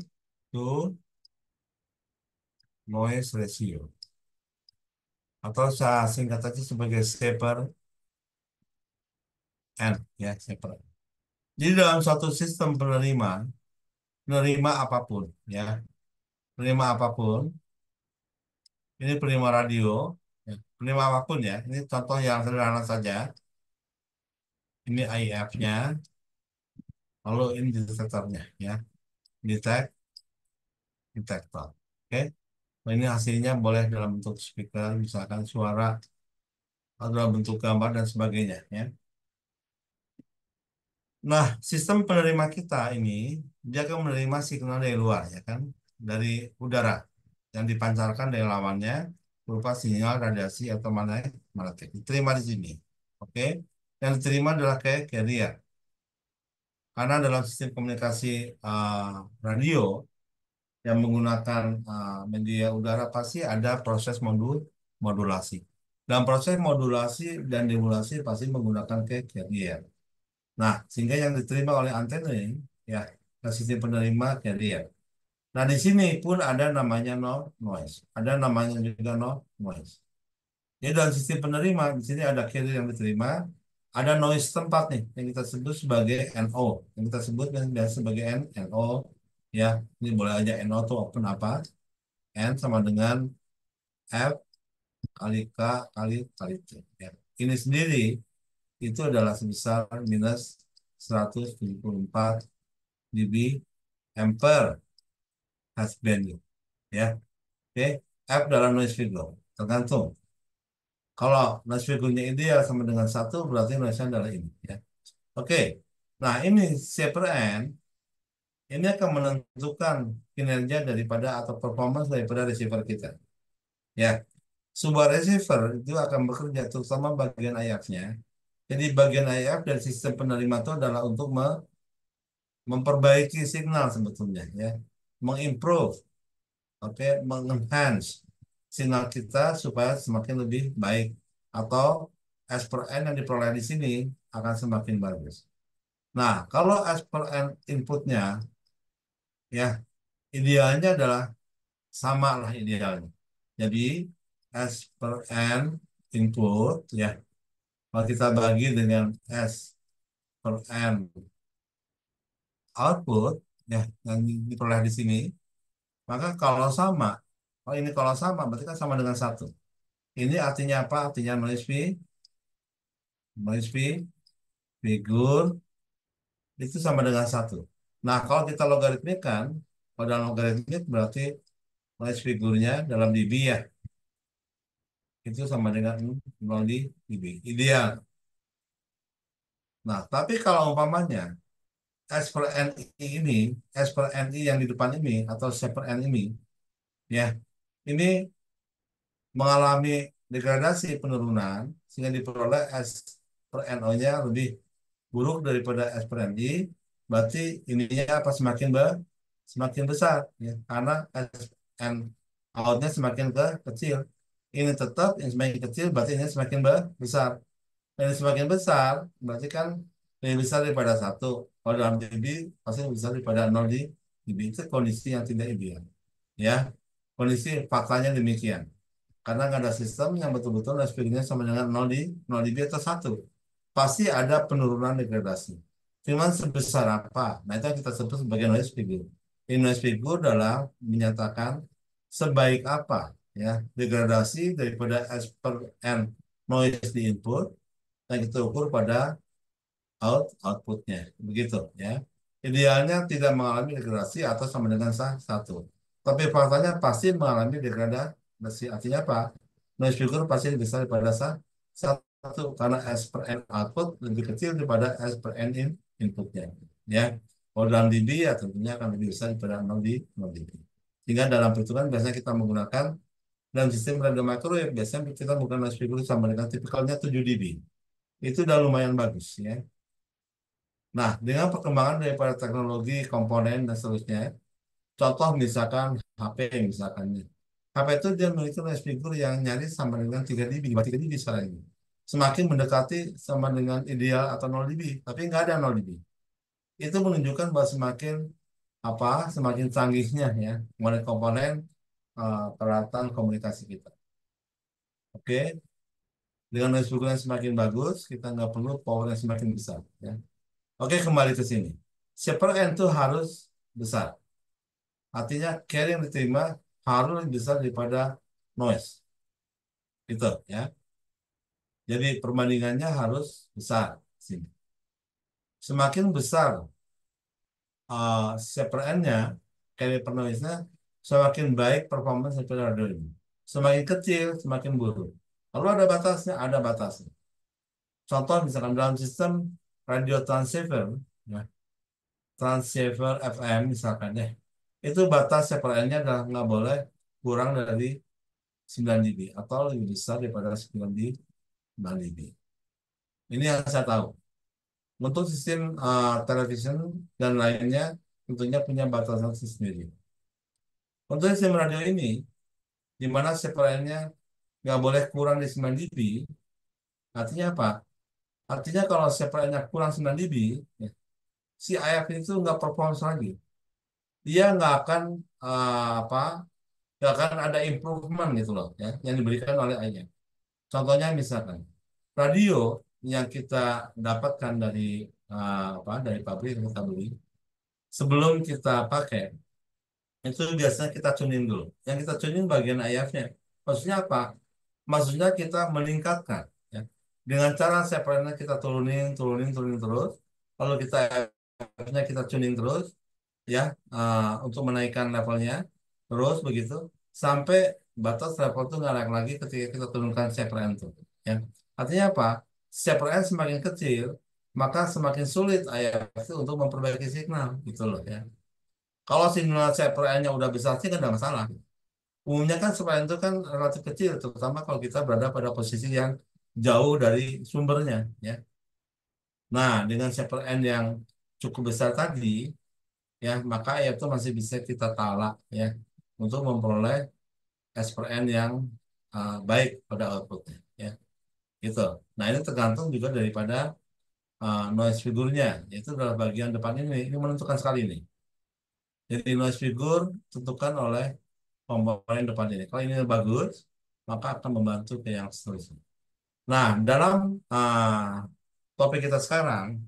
to noise ratio. Atau saya singkat aja sebagai C per N ya, C per N. Jadi dalam suatu sistem penerima apapun ya. penerima apapun, ini penerima radio, ya, penerima apapun ya, ini contoh yang sederhana saja, ini IF-nya, lalu ini detektornya, ya, detektor, oke. Nah, ini hasilnya boleh dalam bentuk speaker, misalkan suara, atau dalam bentuk gambar dan sebagainya, ya. Nah, sistem penerima kita ini dia akan menerima signal dari luar, ya kan, dari udara yang dipancarkan dari lawannya berupa sinyal radiasi atau magnetik. Diterima di sini, oke? Yang diterima adalah kayak carrier, karena dalam sistem komunikasi radio yang menggunakan media udara pasti ada proses modulasi. Dan proses modulasi dan demodulasi pasti menggunakan kayak carrier. Nah, sehingga yang diterima oleh antena ini, ya, sistem penerima carrier. Nah, di sini pun ada namanya no noise, ada namanya juga no noise. Jadi dalam sistem penerima, di sini ada carrier yang diterima, ada noise tempat nih, yang kita sebut sebagai NO, yang kita sebut biasa sebagai NO, ya, ini boleh aja NO itu open apa, N sama dengan F kali K kali T. Ya. Ini sendiri itu adalah sebesar minus 174 dB ampere has value, ya. Oke, F dalam noise figure tergantung. Kalau noise figure-nya ideal sama dengan satu, berarti noise-nya adalah ini, ya. Oke, nah ini CPRN ini akan menentukan kinerja daripada atau performance daripada receiver kita, ya. Sebuah receiver itu akan bekerja terutama bagian IF-nya. Jadi bagian IF dan sistem penerima itu adalah untuk memperbaiki signal sebetulnya, ya, mengimprove, oke, mengenhance sinyal kita supaya semakin lebih baik atau S per N yang diperoleh di sini akan semakin bagus. Nah, kalau S per N inputnya, ya, idealnya adalah sama lah idealnya. Jadi S per N input, ya, kalau kita bagi dengan S per N output, ya, yang diperoleh di sini, maka kalau sama, kalau ini kalau sama berarti kan sama dengan satu. Ini artinya apa? Artinya noise figur itu sama dengan satu. Nah, kalau kita logaritmikan, kalau dalam logaritmik berarti noise figurnya dalam dB, ya, itu sama dengan 0 dB. Ideal. Nah, tapi kalau umpamanya S per NI ini, S per NI yang di depan ini, atau C per N ini, ya, ini mengalami degradasi penurunan sehingga diperoleh S per NO-nya lebih buruk daripada S per NI, berarti ininya apa semakin besar, ya, karena S N out-nya semakin kecil. Ini tetap yang semakin kecil berarti ini semakin besar. Dan yang semakin besar berarti kan lebih besar daripada satu. Kalau dalam dB pasti lebih besar daripada 0 dB. Itu kondisi yang tidak ideal. Ya, kondisi faktanya demikian. Karena nggak ada sistem yang betul-betul speednya sama dengan 0 dB atau satu. Pasti ada penurunan degradasi. Cuman sebesar apa? Nah, itu yang kita sebut sebagai noise figure. Ini noise figure adalah menyatakan sebaik apa, ya, degradasi daripada S per N noise di input yang kita ukur pada outputnya. Begitu, ya. Idealnya tidak mengalami degradasi atau sama dengan satu. Tapi faktanya pasti mengalami degradasi. Artinya apa? Noise figure pasti lebih besar daripada satu karena S per N output lebih kecil daripada S per N inputnya. Ya. Kalau dalam dB ya tentunya akan lebih besar daripada 0 dB. Sehingga dalam perhitungan biasanya kita menggunakan dalam sistem radio microwave biasanya kita menggunakan noise figure sama dengan tipikalnya 7 dB. Itu udah lumayan bagus, ya. Nah, dengan perkembangan daripada teknologi komponen dan seterusnya, contoh misalkan HP misalkan. HP itu dia memiliki noise figure yang nyaris sama dengan 3 dB, di bawah 3 dB sekarang ini. Semakin mendekati sama dengan ideal atau 0 dB, tapi nggak ada 0 dB. Itu menunjukkan bahwa semakin canggihnya, ya, komponen peralatan komunikasi kita. Oke, dengan noise figure yang semakin bagus, kita nggak perlu power yang semakin besar, ya. Oke, kembali ke sini. CPRN itu harus besar. Artinya carrier yang diterima harus lebih besar daripada noise. Gitu ya. Jadi perbandingannya harus besar sini. Semakin besar CPRN-nya, carrier per noise-nya, semakin baik performance daripada radio ini. Semakin kecil, semakin buruk. Lalu ada batasnya, ada batasnya. Contoh misalkan dalam sistem radio transceiver, ya, transceiver FM misalkan ya, itu batas CPRN-nya adalah nggak boleh kurang dari 9 dB atau lebih besar daripada 9 dB. Ini yang saya tahu. Untuk sistem television dan lainnya tentunya punya batasan sendiri. Untuk sistem radio ini, di mana CPRN-nya nggak boleh kurang dari 9 dB, artinya apa? Artinya kalau CPRN-nya kurang 9 dB, ya, si AF itu nggak perform lagi. Dia nggak akan apa? Nggak akan ada improvement gitu loh, ya, yang diberikan oleh ayah. Contohnya misalkan radio yang kita dapatkan dari dari pabrik yang kita beli, sebelum kita pakai itu biasanya kita tuning dulu. Yang kita tuning bagian IF-nya. Maksudnya apa? Maksudnya kita meningkatkan, ya. Dengan cara separatnya kita turunin, turunin, turunin terus. Kalau kita IF-nya kita tuning terus, ya, untuk menaikkan levelnya, terus begitu sampai batas level itu nggak naik lagi ketika kita turunkan separan itu. Ya. Artinya apa? Separan semakin kecil, maka semakin sulit IF itu untuk memperbaiki signal, gitu loh ya. Kalau sinyal CPRN-nya udah besar sih kan nggak masalah. Umumnya kan CPRN itu kan relatif kecil, terutama kalau kita berada pada posisi yang jauh dari sumbernya, ya. Nah, dengan CPRN yang cukup besar tadi, ya, maka ya itu masih bisa kita talak, ya, untuk memperoleh SPRN yang baik pada outputnya, ya, gitu. Nah, ini tergantung juga daripada noise figurnya, yaitu adalah bagian depan ini menentukan sekali nih. Jadi noise figure tentukan oleh komponen depan ini. Kalau ini bagus, maka akan membantu ke yang seterusnya. Nah, dalam topik kita sekarang,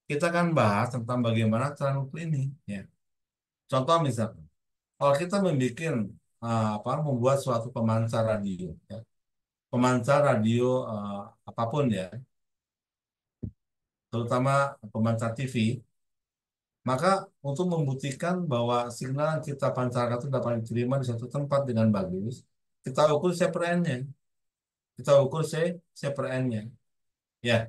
kita akan bahas tentang bagaimana cara ngukur ini. Ya. Contoh misalnya, kalau kita membuat suatu pemancar radio, ya. Pemancar radio apapun ya, terutama pemancar TV, maka untuk membuktikan bahwa signal yang kita pancarkan itu dapat diterima di suatu tempat dengan bagus, kita ukur CPRN-nya. Kita ukur C per N-nya. Ya.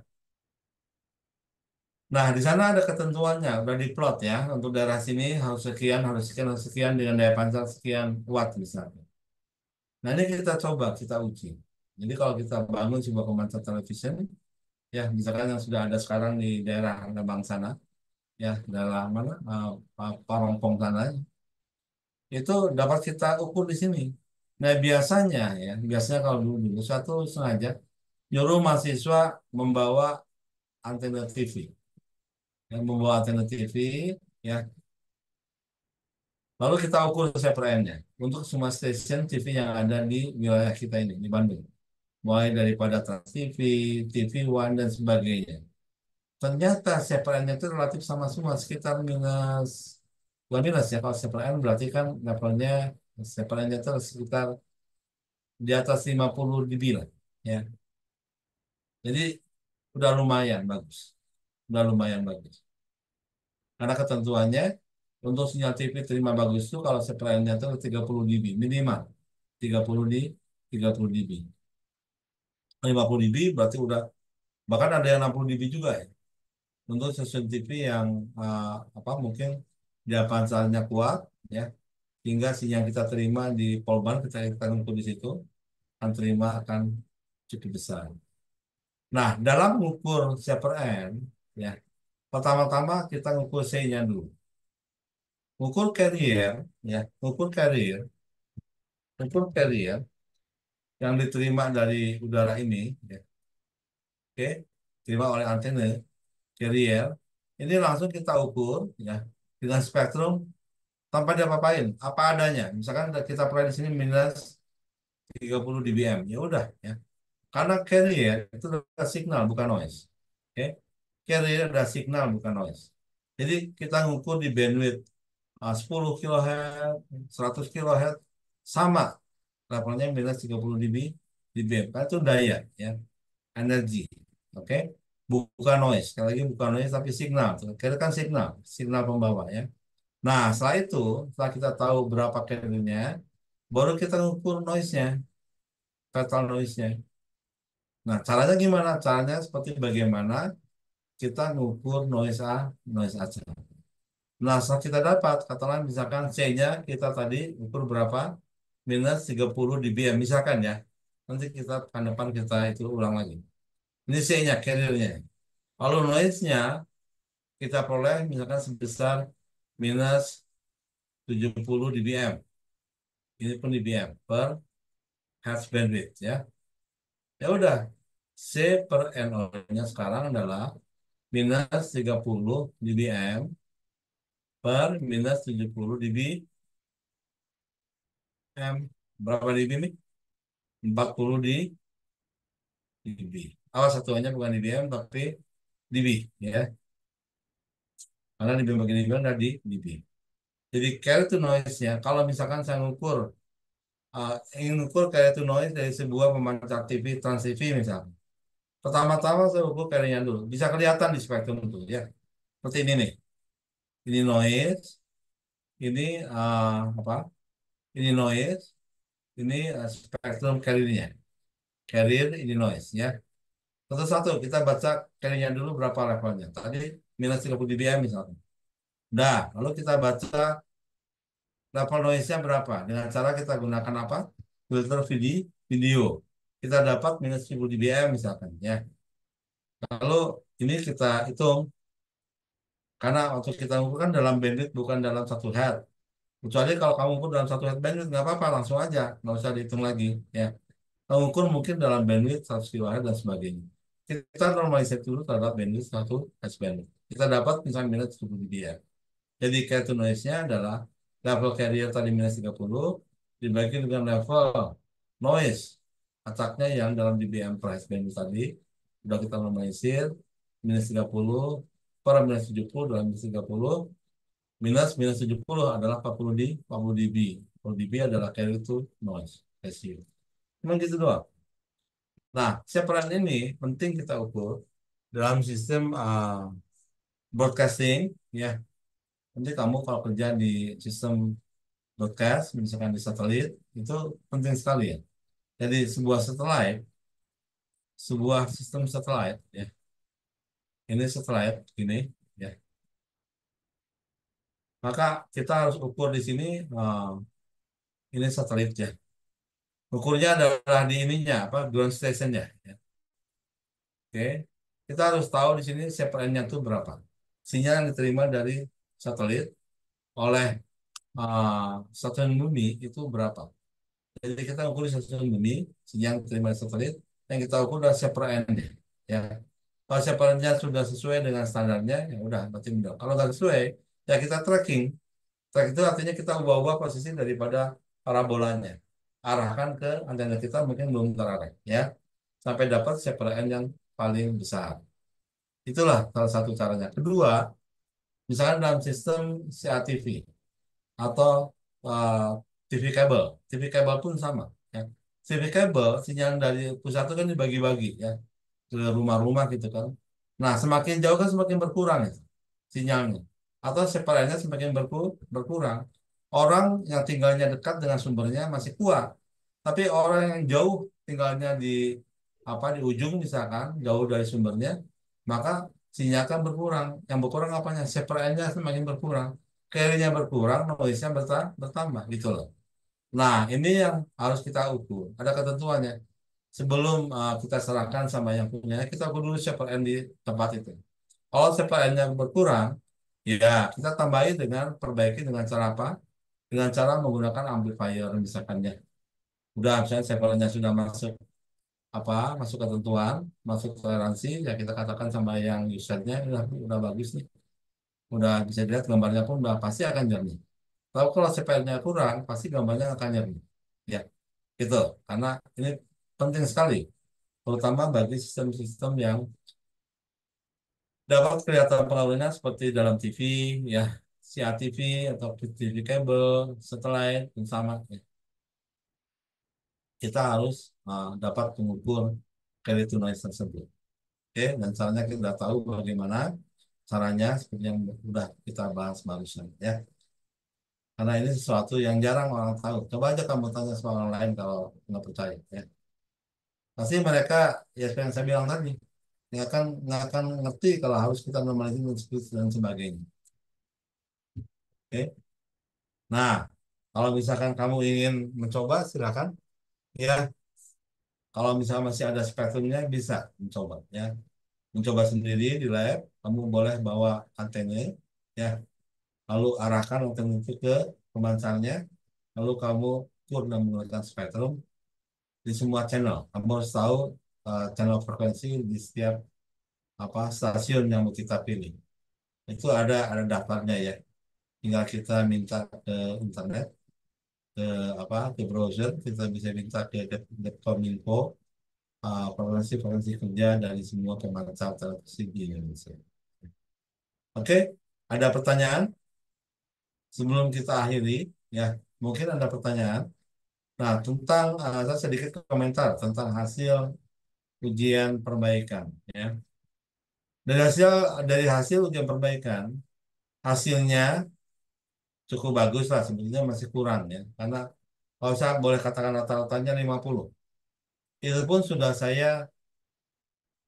Nah, di sana ada ketentuannya, udah diplot ya. Untuk daerah sini harus sekian, harus sekian, harus sekian dengan daya pancar sekian watt misalnya. Nah, ini kita coba, kita uji. Jadi kalau kita bangun sebuah pemancar television, ya misalkan yang sudah ada sekarang di daerah Lembang sana, ya daerah mana, Parompong sana, itu dapat kita ukur di sini. Nah, biasanya kalau dulu satu sengaja nyuruh mahasiswa membawa antena TV. Yang membawa antena TV, ya. Lalu kita ukur CPRN-nya untuk semua stasiun TV yang ada di wilayah kita ini di Bandung, mulai daripada Trans TV, TV One dan sebagainya. Ternyata CPRN-nya itu relatif sama semua, sekitar minus, bukan minus ya, kalau CPRN berarti kan levelnya CPRN-nya itu sekitar di atas 50 dB lah, ya. Jadi udah lumayan bagus, udah lumayan bagus. Karena ketentuannya untuk sinyal TV terima bagus itu kalau separannya itu 30 dB minimal 30 di 30 dB. 50 dB berarti udah, bahkan ada yang 60 dB juga ya. Untuk stasiun TV yang mungkin dia pancarnya kuat ya, hingga sinyal kita terima di polban kita ngukur di situ akan terima akan cukup besar. Nah, dalam mengukur CPRN ya, pertama-tama kita ngukur C-nya dulu. Ukur carrier, ya, ukur carrier, ukur carrier yang diterima dari udara ini, ya, oke, terima oleh antena carrier, ini langsung kita ukur, ya, dengan spektrum tanpa diapa-apain, apa adanya. Misalkan kita peroleh di sini minus 30 dBm, ya udah, ya, karena carrier itu adalah signal bukan noise, oke, carrier adalah signal bukan noise. Jadi kita ngukur di bandwidth 10 kilohertz, 100 kilohertz, sama levelnya minus 30 dB dBm. Kan itu daya, ya, energi. Oke, bukan noise. Sekali lagi bukan noise tapi signal. Kira kan signal, signal pembawa, ya. Nah, setelah itu, setelah kita tahu berapa carrier-nya, baru kita ngukur noise-nya, total noise-nya. Nah, caranya gimana? Caranya seperti bagaimana kita ngukur noise A, noise AC. Nah, setelah kita dapat, katakan misalkan C-nya kita tadi ukur berapa? Minus 30 dBm, misalkan, ya. Nanti kita pekan depan kita itu ulang lagi. Ini C-nya, carrier-nya. Lalu noise-nya kita peroleh misalkan sebesar minus 70 dBm. Ini pun dBm per hertz bandwidth, ya. Ya udah, C per NO-nya sekarang adalah minus 30 dBm per minus 70 dBm. Berapa dB nih? 40 dB. Awas, satuannya bukan dBm tapi dB, ya. Karena dB bagi dB ada di dB. Jadi carrier to noise-nya, kalau misalkan saya ngukur, ingin ngukur carrier to noise dari sebuah pemancar TV, Trans TV misalnya. Pertama-tama saya ukur carrier-nya dulu. Bisa kelihatan di spektrum itu, ya. Seperti ini nih. Ini noise, ini apa? Ini noise, ini spektrum carrier-nya. Carrier, ini noise, ya. Satu-satu kita baca carrier-nya dulu berapa levelnya. Tadi minus 30 dBm misalnya. Dah, lalu kita baca level noise-nya berapa. Dengan cara kita gunakan apa? Filter video. Kita dapat minus 1000 dBm misalkan, ya. Lalu ini kita hitung. Karena waktu kita ukur kan dalam bandwidth bukan dalam satu hertz. Kecuali kalau kamu ukur dalam satu hertz bandwidth nggak apa-apa, langsung aja, nggak usah dihitung lagi, ya. Kamu ukur mungkin dalam bandwidth 100 kHz dan sebagainya. Kita normalisasi dulu terhadap bandwidth 1 hertz bandwidth. Kita dapat misalnya minus 10 dBm. Jadi carrier to noise-nya adalah level carrier tadi minus 30 dibagi dengan level noise acaknya yang dalam dBm per hertz bandwidth tadi. Sudah kita normalisir minus 30 per minus 70 dalam minus 30 minus minus 70 adalah 40 dB. 40 dB adalah carrier to noise ratio. Memang gitu doang. Nah, separan ini penting kita ukur dalam sistem broadcasting, ya. Nanti kamu kalau kerja di sistem broadcast, misalkan di satelit, itu penting sekali, ya. Jadi sebuah sistem satelit, ya. Ini satelit, ini, ya. Maka kita harus ukur di sini, ini satelit, ya. Ukurnya adalah di ininya, apa, ground stationnya, ya. Oke, kita harus tahu di sini CPN-nya itu berapa. Sinyal yang diterima dari satelit oleh satuan bumi itu berapa. Jadi kita ukur di satuan bumi, sinyal yang diterima dari satelit, yang kita ukur adalah CPN-nya. Ya, kalau CPN-nya sudah sesuai dengan standarnya, ya udah, berarti benar. Kalau nggak sesuai, ya kita tracking. Track itu artinya kita ubah-ubah posisi daripada parabolanya. Arahkan ke antena kita mungkin belum terarah, ya, sampai dapat CPN yang paling besar. Itulah salah satu caranya. Kedua, misalnya dalam sistem CATV atau uh, TV kabel. TV kabel pun sama, ya. TV kabel sinyal dari pusat itu kan dibagi-bagi, ya, ke rumah-rumah gitu kan. Nah, semakin jauh kan semakin berkurang, ya, sinyalnya. Atau separannya semakin berkurang. Orang yang tinggalnya dekat dengan sumbernya masih kuat. Tapi orang yang jauh tinggalnya di apa di ujung misalkan jauh dari sumbernya, maka sinyal kan berkurang. Yang berkurang apanya? Separannya semakin berkurang. Carry-nya berkurang, noise-nya bertambah gitu loh. Nah, ini yang harus kita ukur. Ada ketentuannya. Sebelum kita serahkan sama yang punya, kita ukur dulu CPN di tempat itu. Kalau CPN-nya berkurang, ya kita tambahi dengan perbaiki dengan cara apa? Dengan cara menggunakan amplifier misalkan, ya. Udah misalnya CPN-nya sudah masuk apa? Masuk ketentuan, masuk toleransi, ya kita katakan sama yang usernya udah bagus nih. Udah bisa dilihat gambarnya pun udah pasti akan jernih. Kalau CPN-nya kurang, pasti gambarnya akan jernih. Ya, gitu. Karena ini penting sekali, terutama bagi sistem-sistem yang dapat kelihatan pengaruhnya seperti dalam TV, ya, CRTV atau TV kabel, satelit, dan sama. Kita harus dapat mengukur quality noise tersebut. Oke, dan caranya kita sudah tahu bagaimana caranya seperti yang sudah kita bahas barusan ya. Karena ini sesuatu yang jarang orang tahu. Coba aja kamu tanya sama orang lain kalau nggak percaya ya. Pasti mereka ya seperti yang saya bilang tadi nggak akan ngerti kalau harus kita normalisasi dan sebagainya. Oke. Nah, kalau misalkan kamu ingin mencoba silakan ya. Kalau misalnya masih ada spektrumnya bisa mencoba ya. Mencoba sendiri di lab, kamu boleh bawa antena ya. Lalu arahkan antena itu ke pemancarnya, lalu kamu ukur dan menggunakan spektrum di semua channel. Kamu harus tahu channel frekuensi di setiap stasiun yang mau kita pilih. Itu ada daftarnya ya. Tinggal kita minta ke internet, ke ke browser, kita bisa minta ke Depkominfo, frekuensi kerja dari semua pemancar televisi di Indonesia. Oke, ada pertanyaan sebelum kita akhiri ya? Mungkin ada pertanyaan. Nah, tentang saya sedikit komentar tentang hasil ujian perbaikan ya. Dari hasil ujian perbaikan, hasilnya cukup bagus lah, sebenarnya masih kurang ya. Karena kalau saya boleh katakan rata-ratanya 50. Itu pun sudah saya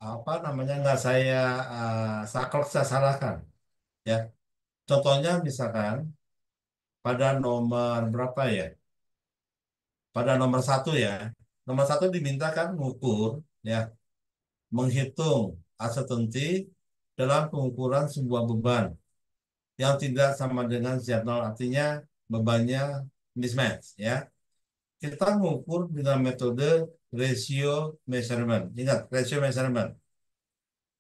nggak saya saklek saya salahkan ya. Contohnya misalkan pada nomor berapa ya? Pada nomor satu ya. Nomor satu dimintakan mengukur ya, menghitung asetansi dalam pengukuran sebuah beban yang tidak sama dengan Z0, artinya bebannya mismatch ya. Kita mengukur dengan metode ratio measurement. Ingat, ratio measurement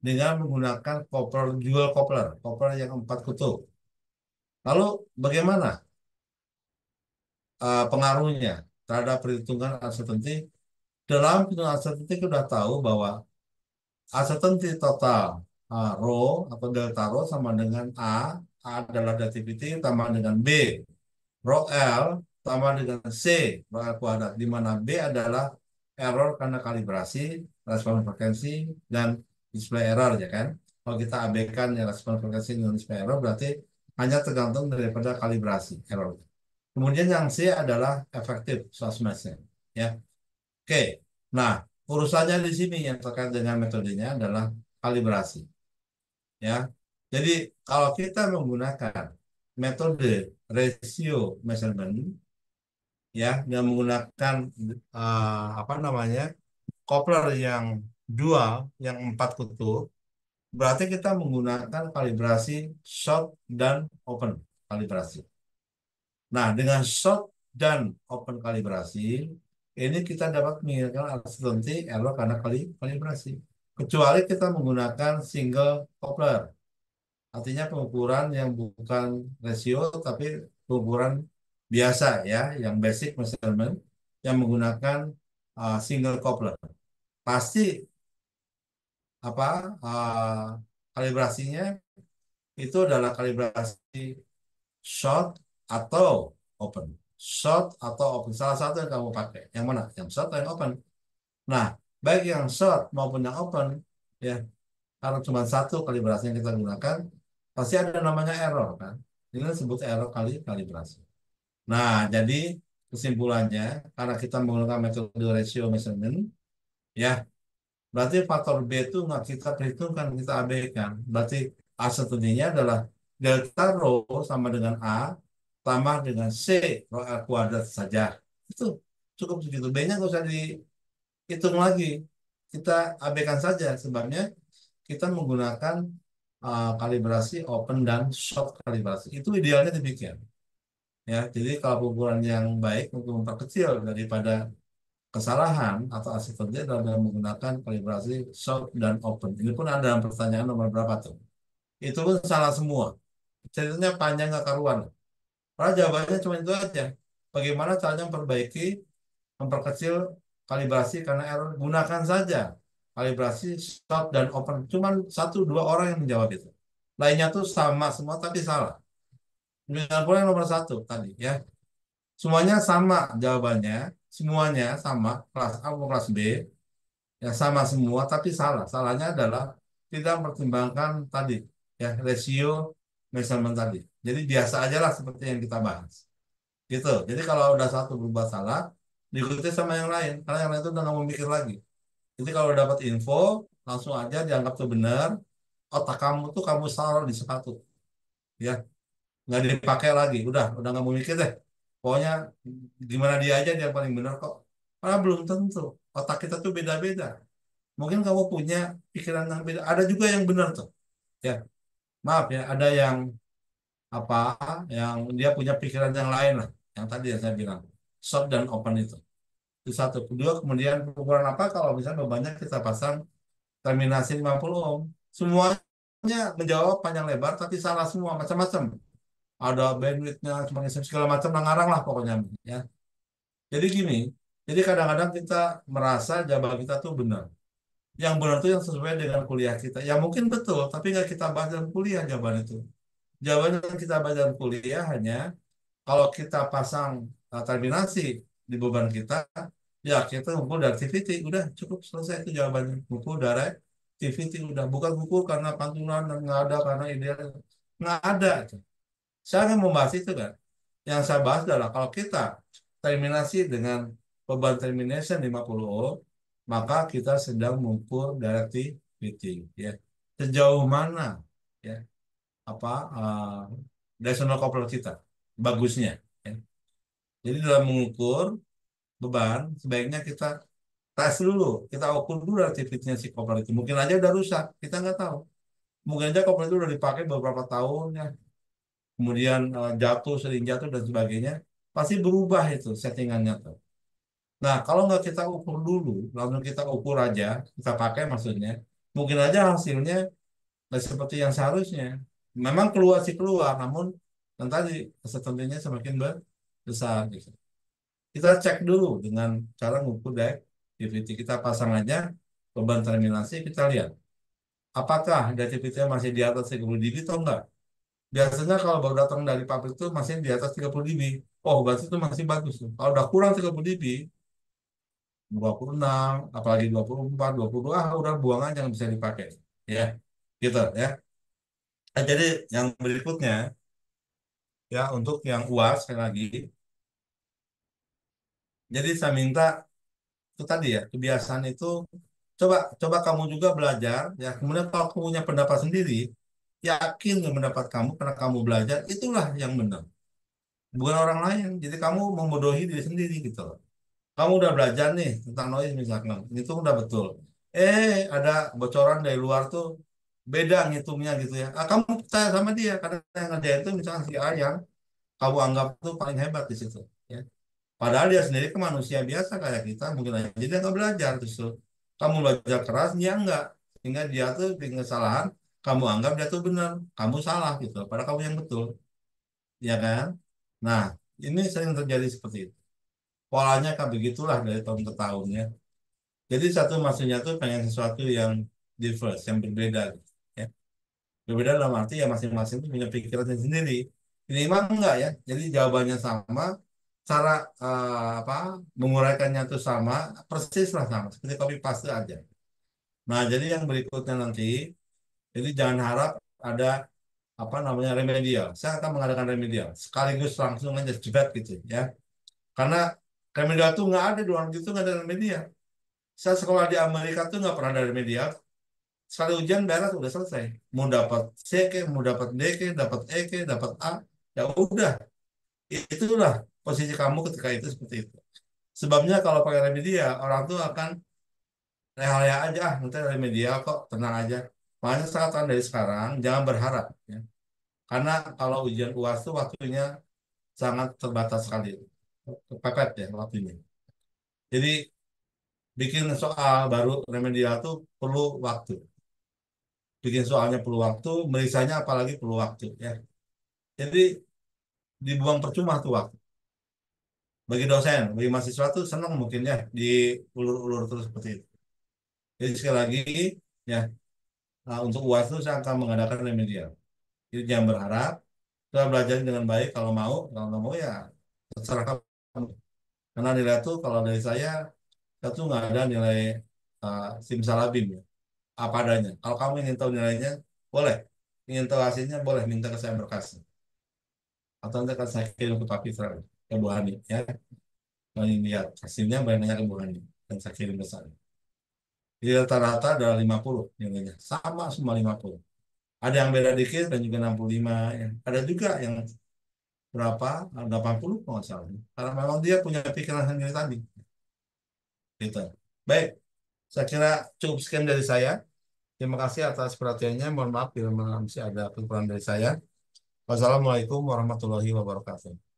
dengan menggunakan dual coupler yang 4 kutub. Lalu bagaimana pengaruhnya terhadap perhitungan asetansi? Dalam perhitungan asetansi kita sudah tahu bahwa asetansi total rho atau delta rho sama dengan A adalah directivity tambah dengan B, rho L tambah dengan C, rho L kuadrat, di mana B adalah error karena kalibrasi, respon frekuensi, dan display error ya kan. Kalau kita abaikan ya respon frekuensi dan display error berarti hanya tergantung daripada kalibrasi error. Kemudian yang C adalah efektif source-nya ya. Oke. Nah, urusannya di sini yang terkait dengan metodenya adalah kalibrasi ya. Jadi kalau kita menggunakan metode ratio measurement ya, yang menggunakan coupler yang dual, yang 4 kutub, berarti kita menggunakan kalibrasi short dan open kalibrasi. Nah, dengan short dan open kalibrasi, ini kita dapat mengingatkan asetansi error karena kalibrasi. Kecuali kita menggunakan single coupler. Artinya pengukuran yang bukan rasio, tapi pengukuran biasa ya, yang basic measurement, yang menggunakan single coupler. Pasti kalibrasinya itu adalah kalibrasi short atau open. Short atau open. Salah satu yang kamu pakai. Yang mana? Yang short atau yang open? Nah, baik yang short maupun yang open, ya, karena cuma satu kalibrasi yang kita gunakan, pasti ada namanya error kan. Ini disebut error kalibrasi. Nah, jadi kesimpulannya, karena kita menggunakan metode ratio measurement, ya, berarti faktor B itu nggak kita perhitungkan, kita abaikan. Berarti asetansinya adalah delta rho sama dengan A tambah dengan C rho L kuadrat saja. Itu cukup segitu. B-nya nggak usah dihitung lagi. Kita abaikan saja sebabnya kita menggunakan kalibrasi open dan short kalibrasi. Itu idealnya demikian. Ya, jadi kalau pengukuran yang baik untuk memperkecil daripada kesalahan atau asistensi adalah menggunakan kalibrasi short dan open. Ini pun ada dalam pertanyaan nomor berapa tuh. Itu pun salah semua. Ceritanya panjang gak karuan. Padahal jawabannya cuma itu aja. Bagaimana caranya memperkecil kalibrasi karena error? Gunakan saja kalibrasi short dan open. Cuma 1-2 orang yang menjawab itu. Lainnya tuh sama semua tapi salah. 90 yang nomor satu tadi ya. Semuanya sama jawabannya, semuanya sama kelas A atau kelas B, ya sama semua tapi salah. Salahnya adalah tidak mempertimbangkan tadi ya rasio measurement tadi. Jadi biasa aja lah seperti yang kita bahas. Gitu. Jadi kalau udah satu berubah salah, diikuti sama yang lain. Karena yang lain itu udah nggak mau mikir lagi. Jadi kalau dapat info, langsung aja dianggap tuh benar. Otak kamu tuh kamu taruh di satu. Ya, nggak dipakai lagi. Udah nggak mau mikir deh. Pokoknya gimana dia aja dia paling benar kok. Karena belum tentu. Otak kita tuh beda-beda. Mungkin kamu punya pikiran yang beda. Ada juga yang benar tuh. Ya, maaf ya. Ada yang apa? Yang dia punya pikiran yang lain lah. Yang tadi yang saya bilang. Short dan open itu. Itu satu. Kedua, kemudian ukuran apa kalau misalnya bebannya kita pasang terminasi 50 ohm. Semuanya menjawab panjang lebar tapi salah semua macam-macam. Ada bandwidthnya, segala macam ngarang lah pokoknya. Ya. Jadi gini, jadi kadang-kadang kita merasa jawaban kita tuh benar. Yang benar tuh yang sesuai dengan kuliah kita. Ya mungkin betul, tapi nggak kita bahas dalam kuliah jawaban itu. Jawaban yang kita bahas dalam kuliah hanya kalau kita pasang terminasi di beban kita, ya kita ngukur directivity, udah cukup selesai itu jawabannya. Ngukur directivity udah bukan ngukur karena pantulan dan nggak ada karena ideal nggak ada. Saya nggak membahas itu kan. Yang saya bahas adalah kalau kita terminasi dengan beban termination 50 ohm, maka kita sedang mengukur directivity ya. Sejauh mana ya apa directional coupler kita bagusnya ya. Jadi dalam mengukur beban sebaiknya kita tes dulu, kita ukur dulu aktivitasnya si coupler itu. Mungkin aja udah rusak, kita nggak tahu. Mungkin aja coupler itu udah dipakai beberapa tahun ya, kemudian jatuh, sering jatuh dan sebagainya, pasti berubah itu settingannya tuh. Nah, kalau nggak kita ukur dulu, langsung kita ukur aja, kita pakai maksudnya, mungkin aja hasilnya nggak seperti yang seharusnya. Memang keluar sih keluar, namun yang tadi kesetentuannya semakin besar gitu. Kita cek dulu dengan cara mengukur directivity. Kita pasang aja beban terminasi, kita lihat apakah directivity masih di atas 30 dB atau enggak. Biasanya kalau baru datang dari pabrik itu masih di atas 30 dB. Oh, berarti itu masih bagus tuh. Kalau udah kurang 30 dB, 26, apalagi 24, 22, udah buang aja nggak bisa dipakai. Ya, gitu ya. Jadi yang berikutnya, ya untuk yang UAS sekali lagi, jadi saya minta itu tadi ya, kebiasaan itu coba coba kamu juga belajar ya. Kemudian kalau kamu punya pendapat sendiri, yakin dengan pendapat kamu karena kamu belajar itulah yang benar. Bukan orang lain. Jadi kamu membodohi diri sendiri gitu loh. Kamu udah belajar nih tentang noise misalkan, itu udah betul. Ada bocoran dari luar tuh beda ngitungnya gitu ya. Kamu percaya sama dia karena yang ngerjain itu misalkan si A yang kamu anggap tuh paling hebat di situ. Ya. Padahal dia sendiri ke manusia biasa kayak kita, mungkin aja dia nggak belajar justru. Kamu belajar keras, dia enggak. Sehingga dia tuh bikin kesalahan, kamu anggap dia tuh benar, kamu salah gitu. Padahal kamu yang betul, ya kan? Nah, ini sering terjadi seperti itu. Polanya kan begitulah dari tahun ke tahun ya. Jadi satu maksudnya tuh pengen sesuatu yang diverse, yang berbeda gitu, ya. Berbeda dalam arti ya masing-masing tuh punya pikirannya sendiri. Ini mah enggak ya. Jadi jawabannya sama, cara apa menguraikannya tuh sama, persis lah sama, seperti copy paste aja. Nah, jadi yang berikutnya nanti, jadi jangan harap ada apa namanya remedial. Saya akan mengadakan remedial, sekaligus langsung aja jebet gitu ya. Karena remedial tuh nggak ada di luar gitu, nggak ada remedial. Saya sekolah di Amerika tuh nggak pernah ada remedial. Sekali ujian beres udah selesai. Mau dapat C ke, mau dapat D ke, dapat E ke, dapat A, ya udah. Itulah posisi kamu ketika itu seperti itu. Sebabnya kalau pakai remedial, orang tuh akan rehalia aja, nanti remedial kok, tenang aja. Makanya saran dari sekarang, jangan berharap. Ya. Karena kalau ujian UAS tuh waktunya sangat terbatas sekali. Kepepet ya waktunya. Jadi bikin soal baru remedial tuh perlu waktu. Bikin soalnya perlu waktu, merisanya apalagi perlu waktu. Ya. Jadi dibuang percuma tuh waktu. Bagi dosen, bagi mahasiswa tuh senang mungkin ya diulur-ulur terus seperti itu. Jadi sekali lagi ya untuk UAS itu saya akan mengadakan remedial. Jadi jangan berharap, Kita belajar dengan baik kalau nggak mau ya terserah kamu. Karena nilai itu kalau dari saya tuh nggak ada nilai simsalabim ya, apa adanya. Kalau kamu ingin tahu nilainya, boleh. Ingin tahu hasilnya, boleh minta ke saya berkas. Atau nanti akan saya kirim ke Pak Fitra, ke Bu Hani ya. Kalau ingin lihat hasilnya, boleh nanya ke Bu Hani dan saya kirim ke sana. Jadi rata-rata adalah 50 nilainya, sama semua 50. Ada yang beda dikit dan juga 65 ya. Ada juga yang berapa 80 kalau nggak salah. Karena memang dia punya pikiran sendiri tadi. Gitu. Baik, saya kira cukup sekian dari saya. Terima kasih atas perhatiannya. Mohon maaf bila masih ada kekurangan dari saya. Wassalamualaikum warahmatullahi wabarakatuh.